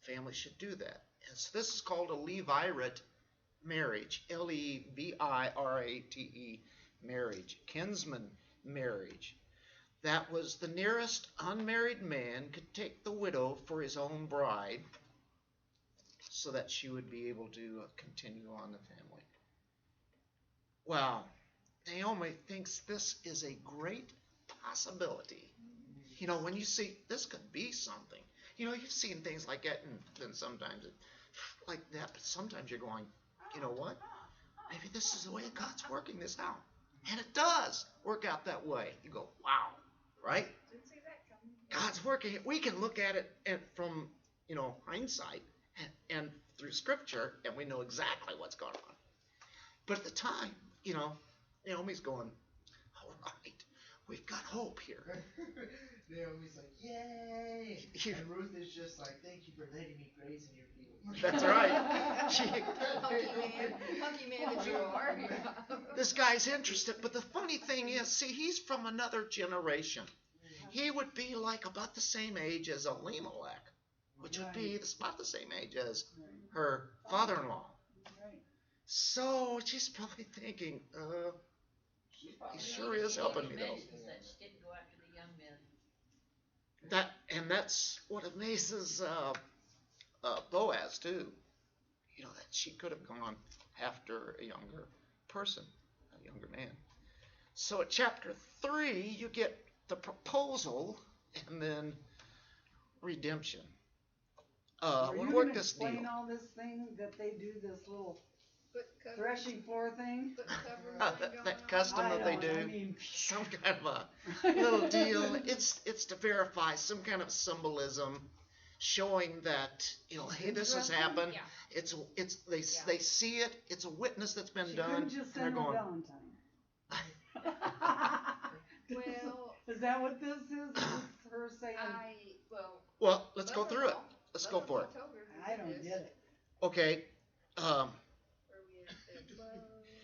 Family should do that. And so this is called a Levirate marriage, Levirate marriage, kinsman marriage. That was the nearest unmarried man could take the widow for his own bride, so that she would be able to continue on the family. Well, Naomi thinks this is a great possibility. When you see this could be something. You've seen things like that, and then sometimes like that, but sometimes you're going, you know what? Maybe this is the way God's working this out. And it does work out that way. You go, wow, right? Didn't see that coming. God's working it. We can look at it from, hindsight and through Scripture, and we know exactly what's going on. But at the time, Naomi's going, all right, we've got hope here. Naomi's like, yay! And Ruth is just like, thank you for letting me graze in your field. That's right. Hunky man that you are. This guy's interested, but the funny thing is, see, he's from another generation. He would be like about the same age as Elimelech, which would be about the same age as her father-in-law. Right. So she's probably thinking, He sure is helping me though. Mentions that she didn't go after the young men. That's what amazes Boaz too. You know that she could have gone after a younger person, a younger man. So at chapter 3, you get the proposal and then redemption. Are We'll you work gonna this deal. explain all this thing that they do, this little Put cover, threshing floor thing? put cover That, going that on. custom I that they don't, do, I mean, some kind of a little deal. It's to verify some kind of symbolism, showing that hey, this has Interesting. happened. Yeah. It's they Yeah. they see it. It's a witness that's been she done. couldn't just And they're send her going, Valentine. Well, Is that what this is? Is this her saying, well, let's go through it. Let's go for it. I don't get it. Okay. Where we at there? 12.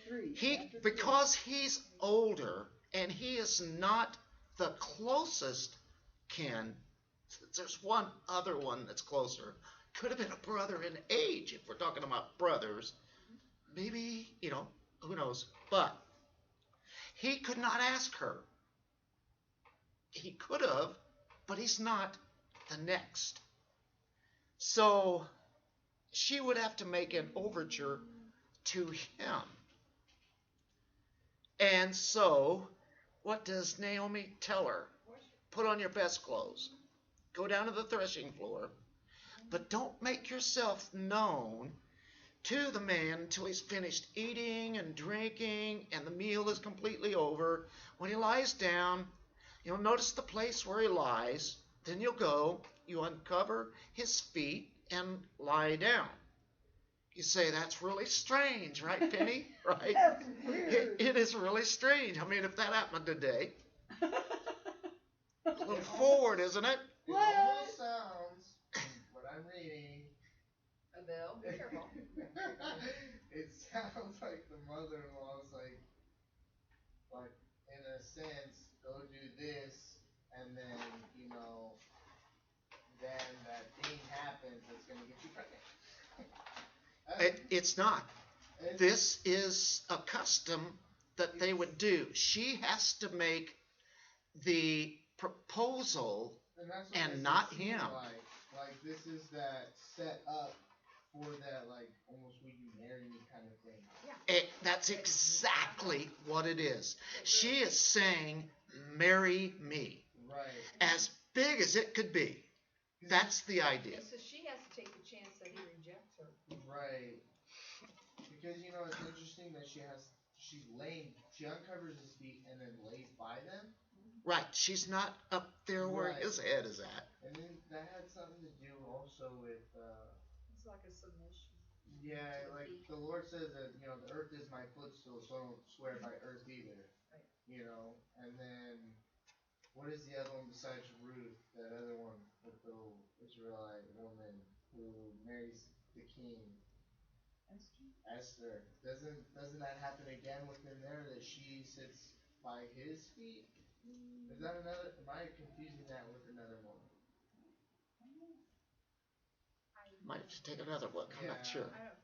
3. He chapter 3. because he's older and he is not the closest kin. There's one other one that's closer. Could have been a brother in age if we're talking about brothers. Maybe, who knows. But he could not ask her. He could have, but he's not the next. So she would have to make an overture to him. And so, what does Naomi tell her? Put on your best clothes. Go down to the threshing floor. But don't make yourself known to the man until he's finished eating and drinking and the meal is completely over. When he lies down, you'll notice the place where he lies. Then you'll go, you uncover his feet and lie down. You say, that's really strange, right, Penny? Right? That's weird. It is really strange. I mean, if that happened today, a little forward, isn't it? It What? almost sounds, what I'm reading, Abel, be careful. it sounds like the mother-in-law is like, in a sense, go do this, and then, then that thing happens that's gonna get you pregnant. It's not. This is a custom that they would do. She has to make the proposal And that's what and this not is him. Like this is that set up for that, like, almost will you marry me kind of thing. That's exactly what it is. She is saying, marry me. Right. As big as it could be. That's the idea. And so she has to take the chance that he rejects her. Right. Because, it's interesting that she uncovers his feet and then lays by them. Right. She's not up there where Right. his head is at. And then that had something to do also with, It's like a submission. yeah, like the Lord says that, the earth is my footstool, so don't swear by earth either. Right. And then, what is the other one besides Ruth? That other one with the Israelite woman who marries the king? Esther. Doesn't that happen again within there, that she sits by his feet? Is that another? Am I confusing that with another woman? Might have to take another look. I'm not Yeah. sure. I don't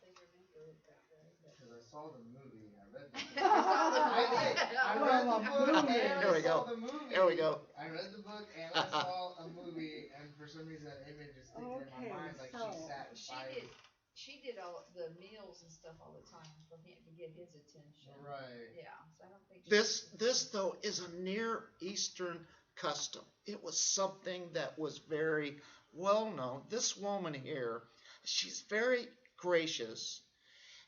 think remember it that way. Because I saw the movie, I read the book. You saw the I movie. did. I Well, read the a book movie. and There I we saw go. the movie. There we go. I read the book and I saw a movie, and for some reason that image is sticking in Okay, my mind, like so she sat by. She did all the meals and stuff all the time for him to get his attention. Right. Yeah, so I don't think This though is a Near Eastern custom. It was something that was very well known. This woman here, she's very gracious,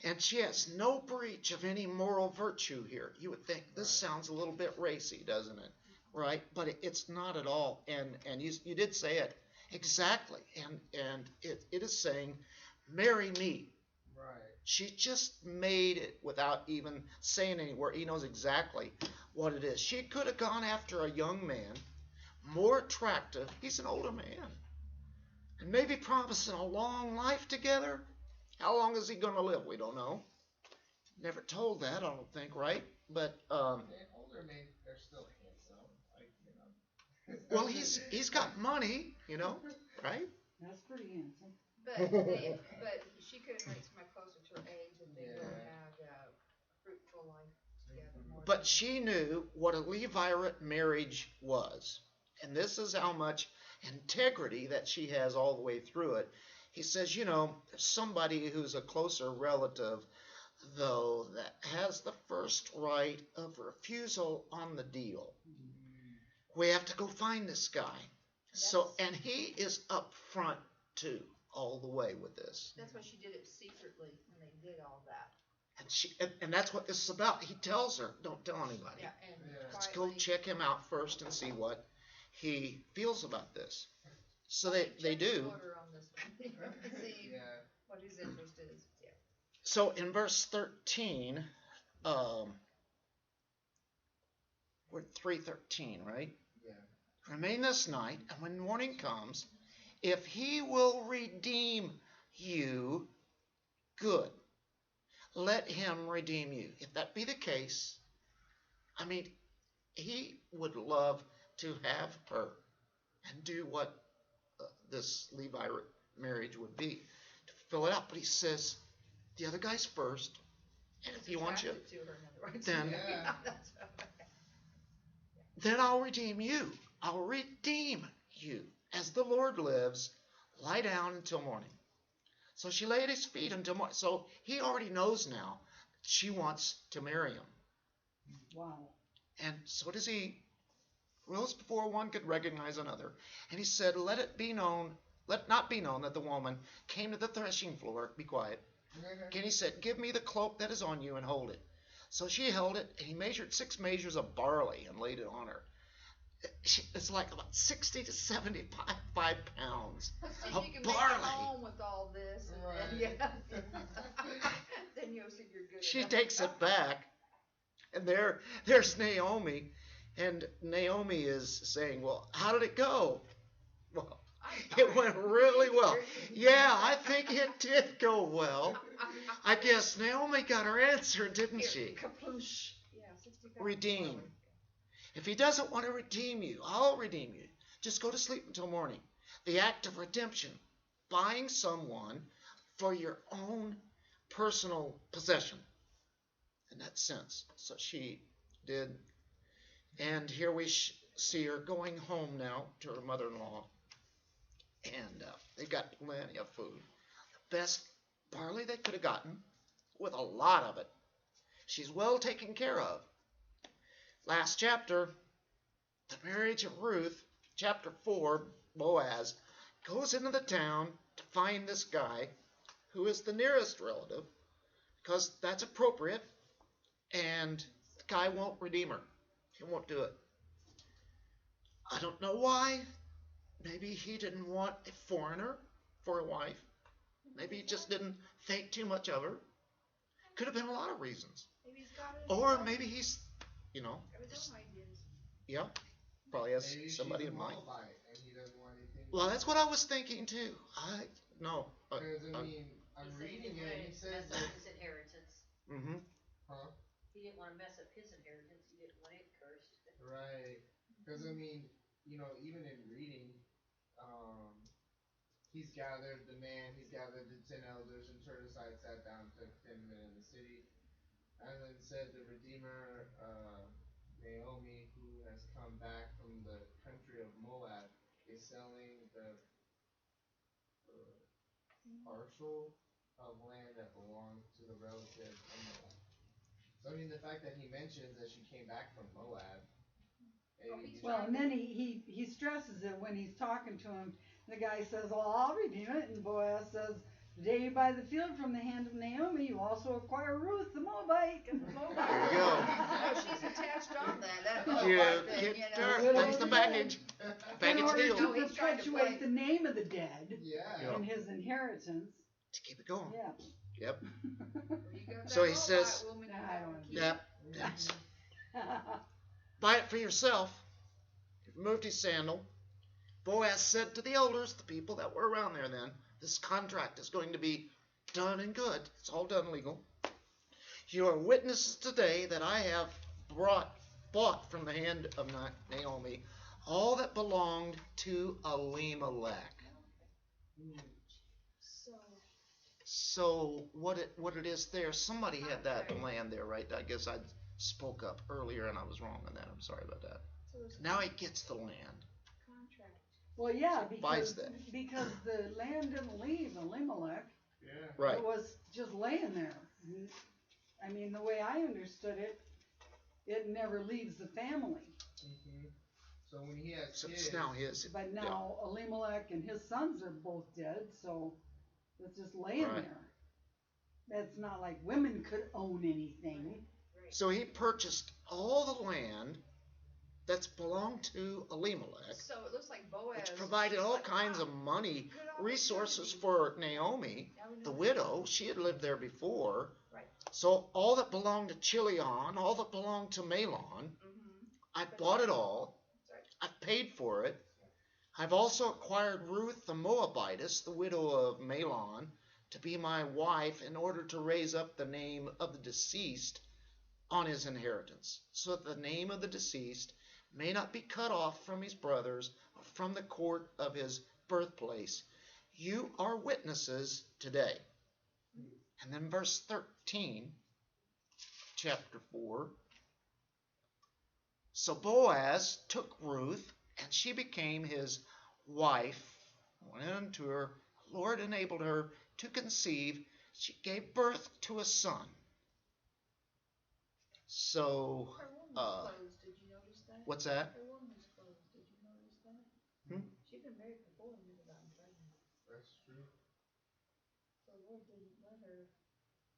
and she has no breach of any moral virtue here. You would think this sounds a little bit racy, doesn't it? Right? But it's not at all. And you did say it exactly. And it is saying, marry me. Right. She just made it without even saying anywhere. He knows exactly what it is. She could have gone after a young man, more attractive. He's an older man. And maybe promising a long life together. How long is he going to live? We don't know. Never told that, I don't think, right? But, Older men, they're still handsome. Like, well, he's got money, right? That's pretty handsome. But she could have married somebody closer to her age, and they would have had a fruitful life together more But she knew what a Levite marriage was. And this is how much integrity that she has all the way through it. He says, somebody who's a closer relative, though, that has the first right of refusal on the deal. We have to go find this guy. And he is up front, too, all the way with this. That's why she did it secretly when they did all that. And that's what this is about. He tells her, don't tell anybody. Yeah, and Let's go check him out first and see what he feels about this. So they do. Order on this one. See what his interest is. Yeah. So in verse 13, we're at 3:13, right? Yeah. Remain this night, and when morning comes, if he will redeem you, good. Let him redeem you. If that be the case, he would love to have her and do what this Levi marriage would be, to fill it out. But he says, the other guy's first, and if he wants you, To her, in other words. then, That's right. then I'll redeem you. I'll redeem you. As the Lord lives, lie down until morning. So she lay at his feet until morning. So he already knows now that she wants to marry him. Wow. And so does he. Rose before one could recognize another. And he said, let not be known that the woman came to the threshing floor. Be quiet. And he said, give me the cloak that is on you and hold it. So she held it, and he measured 6 measures of barley and laid it on her. It's like about 60 to 75 pounds See if of you can barley. make it home with all this. And then you'll see you're good. She enough. takes it back, and there's Naomi, and Naomi is saying, well, how did it go? Well, it went really well. Yeah, I think it did go well. I guess Naomi got her answer, didn't she? Kaploosh. Yeah, 65. Redeem. If he doesn't want to redeem you, I'll redeem you. Just go to sleep until morning. The act of redemption, buying someone for your own personal possession. In that sense. So she did. And here we see her going home now to her mother-in-law. And they've got plenty of food. The best barley they could have gotten, with a lot of it. She's well taken care of. Last chapter, the marriage of Ruth, chapter 4, Boaz goes into the town to find this guy who is the nearest relative, because that's appropriate, and the guy won't redeem her. He won't do it. I don't know why. Maybe he didn't want a foreigner for a wife. Maybe he just didn't think too much of her. Could have been a lot of reasons. Maybe he's got it. Or maybe he's, Got his own ideas. yeah, probably has Maybe somebody she's in a mind. Moabite and he doesn't want anything. Well, that's what I was thinking too. No. Because I'm He said reading he it. didn't He says mess up that. his inheritance. Mm-hmm. Huh? He didn't want to mess up his inheritance. He didn't want it cursed. Right. Because even in reading, he's gathered the 10 elders and turned aside, sat down, took 10 men in the city, and then said the Redeemer, Naomi, who has come back from the country of Moab, is selling the parcel of land that belongs to the relative of Moab. So the fact that he mentions that she came back from Moab. Well, and then he stresses it when he's talking to him. The guy says, well, I'll redeem it. And Boaz says, the day you buy the field from the hand of Naomi, you also acquire Ruth, the Moabite. There you go. Oh, she's attached on that. Yeah, get her. That's the baggage. In Baggage order deal. to He's trying to perpetuate play. the name of the dead Yeah. in his inheritance. To keep it going. Yeah. Yep. You got So that he Moabite says- woman, you I gotta don't keep Yep. Buy it for yourself. He removed his sandal. Boaz said to the elders, the people that were around there then, this contract is going to be done and good. It's all done legal. You are witnesses today that I have bought from the hand of Naomi all that belonged to Elimelech. So what it is there, somebody had that land there, right? I guess spoke up earlier, and I was wrong on that. I'm sorry about that. So there's a Now he gets the land. contract. Well, yeah, Buys because, that. because the land didn't leave Elimelech. Yeah. Right. It was just laying there. I mean, the way I understood it, it never leaves the family. Mm-hmm. So when he has So kids, it's now his. But now Elimelech and his sons are both dead, so it's just laying Right. there. That's not like women could own anything. So he purchased all the land that's belonged to Elimelech, So it looks like Boaz. which provided all like, kinds wow, of money, good resources opportunity. for Naomi, Now we know the that. widow. She had lived there before. Right. So all that belonged to Chilion, all that belonged to Malon, Mm-hmm. I bought it all. That's right. I paid for it. I've also acquired Ruth the Moabitess, the widow of Malon, to be my wife in order to raise up the name of the deceased on his inheritance, so that the name of the deceased may not be cut off from his brothers or from the court of his birthplace. You are witnesses today. And then verse 13, chapter 4. So Boaz took Ruth, and she became his wife. Went into her. The Lord enabled her to conceive. She gave birth to a son. So, Her womb was closed. Did you notice that? what's that? Her womb was closed. Did you notice that? She'd been married before and never gotten pregnant. that's true. So the Lord didn't let her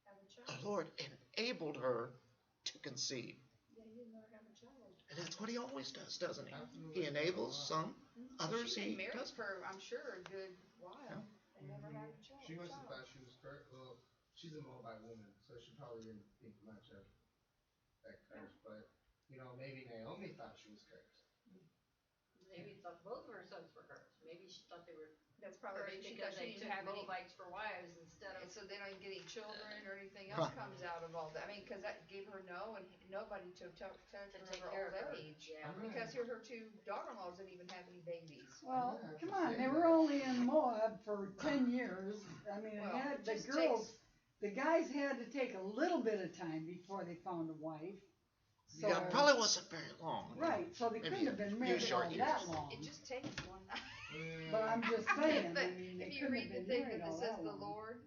have a The child. Lord enabled her to conceive. Yeah, he didn't let her have a child. And that's what he always does, doesn't he? Absolutely. He enables some, others She he been married doesn't. for, I'm sure, a good while Yeah. and never had a child. She must have thought she was cursed. Well, she's a Moabite woman, so she probably didn't think much of that curse. But maybe Naomi thought she was cursed. Maybe thought both of her sons were hers. Maybe she thought they were That's probably hers maybe she because thought she they didn't took have any. Moabites for wives instead of. And so they don't get any children or anything else Huh. comes out of all that. I mean, because that gave her nobody to take To care take of care her of old her. age. Yeah. Because here her two daughter-in-laws didn't even have any babies. Well, Yeah, come I on, can they see were that. only in Moab for 10 years. I mean, Well, it had, it the just girls, takes- the guys had to take a little bit of time before they found a wife. So, Yeah, it probably wasn't very long. right, so they Maybe couldn't have a been few married short all years. that long. It just takes one. But I'm just saying, But I mean, they if you couldn't read have the been thing married that all says that the long. Lord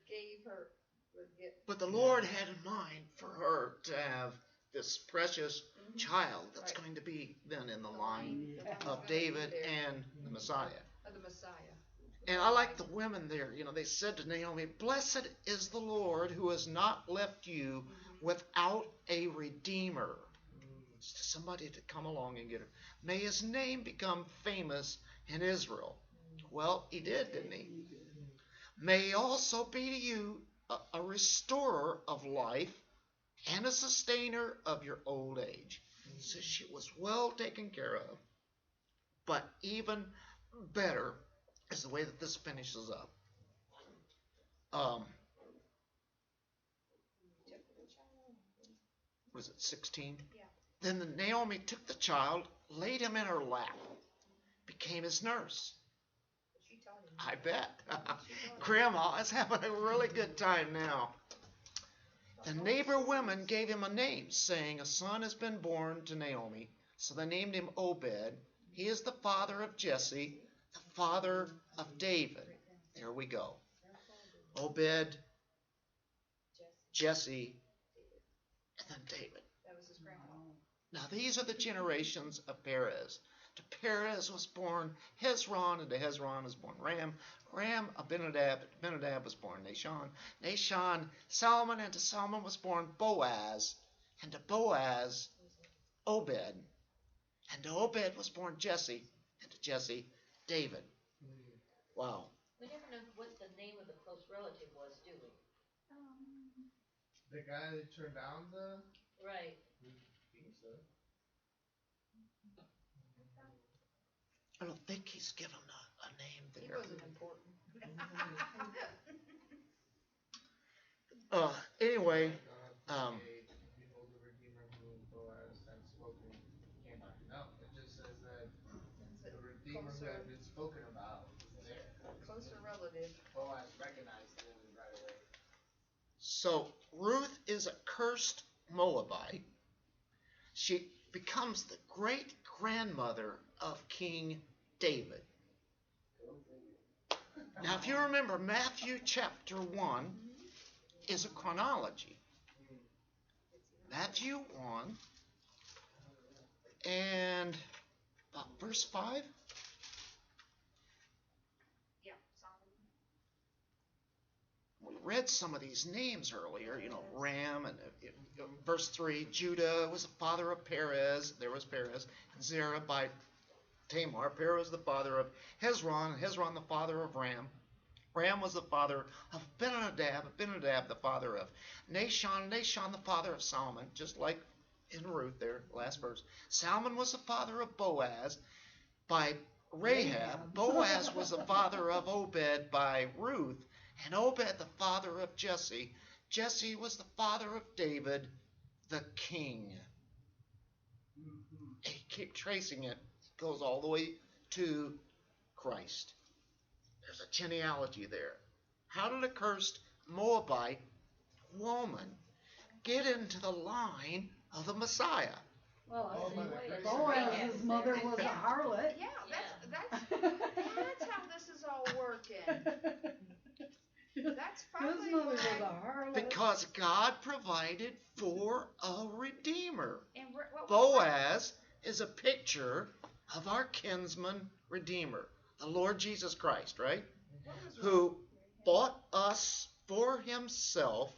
gave her, But the Lord had in mind for her to have this precious child that's Right. going to be then in the the line the Yeah. one that's of gonna be David there, and the Messiah. of the Messiah. And I like the women there. They said to Naomi, "Blessed is the Lord who has not left you without a redeemer." It's somebody to come along and get her. May his name become famous in Israel. Well, he did, didn't he? May he also be to you a restorer of life and a sustainer of your old age. So she was well taken care of. But even better is the way that this finishes up. Was it 16? Yeah. Then Naomi took the child, laid him in her lap, became his nurse. She taught him. I bet. Grandma is having a really good time now. The neighbor women gave him a name, saying, "A son has been born to Naomi." So they named him Obed. He is the father of Jesse, the father of David. There we go. Obed, Jesse, and then David. That was his grandpa. Now these are the generations of Perez. To Perez was born Hezron, and to Hezron was born Ram. Ram, Abinadab. Abinadab was born Nahshon. Nahshon, Salmon, and to Salmon was born Boaz. And to Boaz, Obed. And to Obed was born Jesse. And to Jesse, David. Wow. We never know what the name of the close relative was, do we? The guy that turned down the. Right. I think so. I don't think he's given a name He there. wasn't important. Anyway, God, behold the Redeemer whom Boaz had spoken came by. No, it just says that the Redeemer who had been spoken about was there. Closer relative. Boaz recognized him right away. so Ruth is a cursed Moabite. She becomes the great grandmother of King David. Now, if you remember, Matthew chapter 1 is a chronology. Matthew 1 and about verse 5. Yeah, Solomon. We read some of these names earlier, Ram, and verse 3, Judah was the father of Perez. There was Perez. And Zerah by Tamar. Perez was the father of Hezron, and Hezron the father of Ram. Ram was the father of Benadab the father of Nahshon, Nahshon the father of Salmon, just like in Ruth there, last verse. Salmon was the father of Boaz by Rahab. Boaz was the father of Obed by Ruth, and Obed the father of Jesse. Jesse was the father of David, the king. You keep tracing it, it goes all the way to Christ. There's a genealogy there. How did a cursed Moabite woman get into the line of the Messiah? Well, Boaz's mother was a harlot. Yeah, that's how this is all working. That's probably His mother was why. a harlot. Because God provided for a redeemer. And what was Boaz is a picture of our kinsman redeemer, the Lord Jesus Christ, right? Who bought us for himself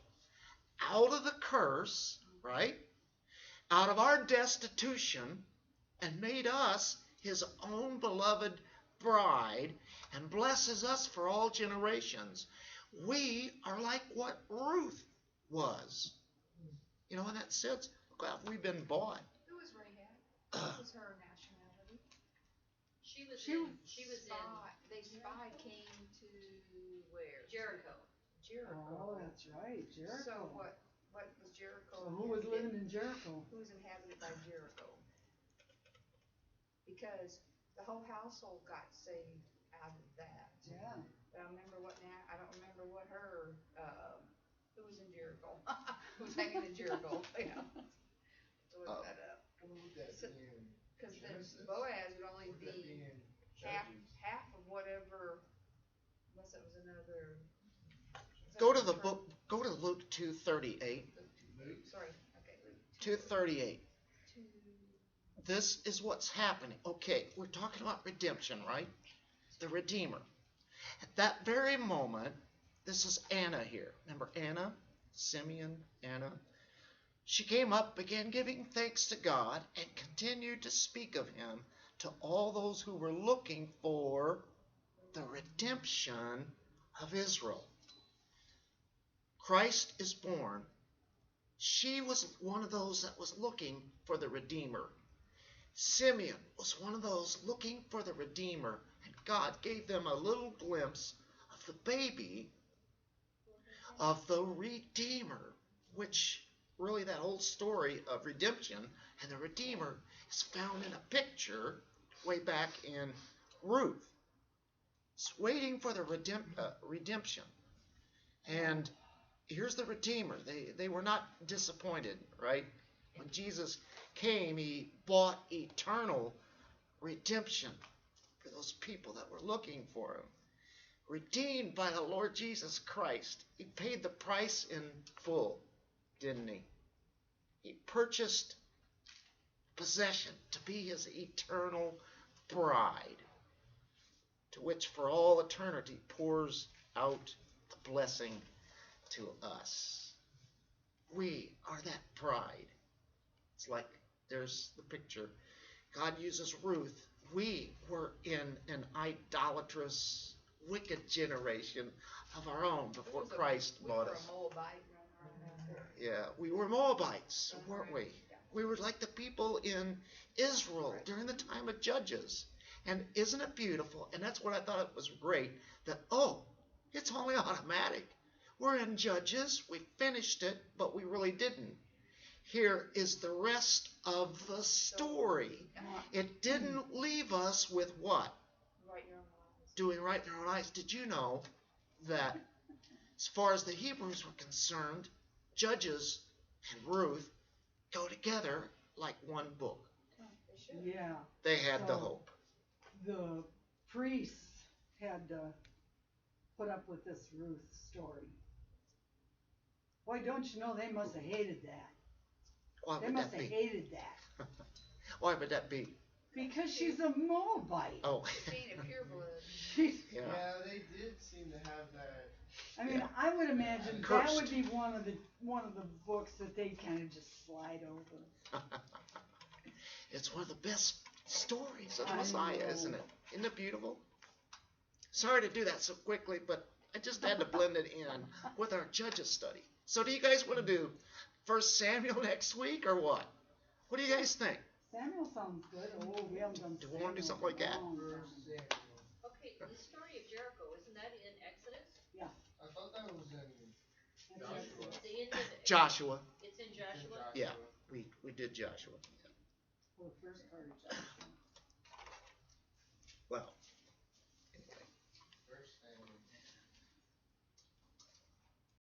out of the curse, right? Out of our destitution, and made us his own beloved bride, and blesses us for all generations. We are like what Ruth was. In that sense, look how we've been bought. Who was Rahab? What was her nationality? She was They in spy came to where? Jericho. Oh, that's right, Jericho. So what was Jericho? So who was living in Jericho? Who was inhabited by Jericho? Because the whole household got saved out of that. Yeah. But I don't remember what her, who was in Jericho? Who was hanging in Jericho? Yeah. So look that up. Because then Boaz would only be half of whatever, unless it was another. Go to the book. Go to Luke 2:38. Sorry. Okay. 2:38. This is what's happening. Okay, we're talking about redemption, right? The Redeemer. At that very moment, this is Anna here. Remember Anna? Simeon, Anna. She came up, began giving thanks to God, and continued to speak of him to all those who were looking for the redemption of Israel. Christ is born. She was one of those that was looking for the Redeemer. Simeon was one of those looking for the Redeemer, and God gave them a little glimpse of the baby, of the Redeemer, which really that whole story of redemption and the Redeemer is found in a picture way back in Ruth. It's waiting for the redemption. And here's the Redeemer. They were not disappointed, right? When Jesus came, he bought eternal redemption for those people that were looking for him. Redeemed by the Lord Jesus Christ. He paid the price in full, didn't he? He purchased possession to be his eternal bride, to which for all eternity pours out the blessing to us. We are that bride. It's like there's the picture. God uses Ruth. We were in an idolatrous, wicked generation of our own before Christ bought us. We were a Moabite running around out there. Yeah, we were Moabites, weren't we? We were like the people in Israel during the time of Judges. And isn't it beautiful? And that's what I thought it was great, that, it's only automatic. We're in Judges, we finished it, but we really didn't. Here is the rest of the story. It didn't leave us with what? Right in your own lives. Doing right in our own eyes. Did you know that as far as the Hebrews were concerned, Judges and Ruth go together like one book. They should. Yeah, They had the So- hope. the priests had to put up with this Ruth story. Boy, don't you know they must have hated that. Why They would must that have be? hated that. Why would that be? Because she's a Moabite. Oh, Being a pureblood. She's, yeah. Yeah, they did seem to have that. I mean, Yeah. I would imagine that Cursed. would be one of the books that they kind of just slide over. It's one of the best stories of I Messiah, know. isn't it? Isn't it beautiful? Sorry to do that so quickly, but I just had to blend it in with our Judges study. So do you guys want to do 1 Samuel next week or what? What do you guys think? Samuel sounds good. Oh, we haven't done Do we wanna do Samuel something like that? in a long First time. Samuel. Okay, the story of Jericho, isn't that in Exodus? I thought that was in That's Joshua. It's the end of it. Joshua. It's in Joshua? Yeah. We did Joshua. for the first part of Joshua.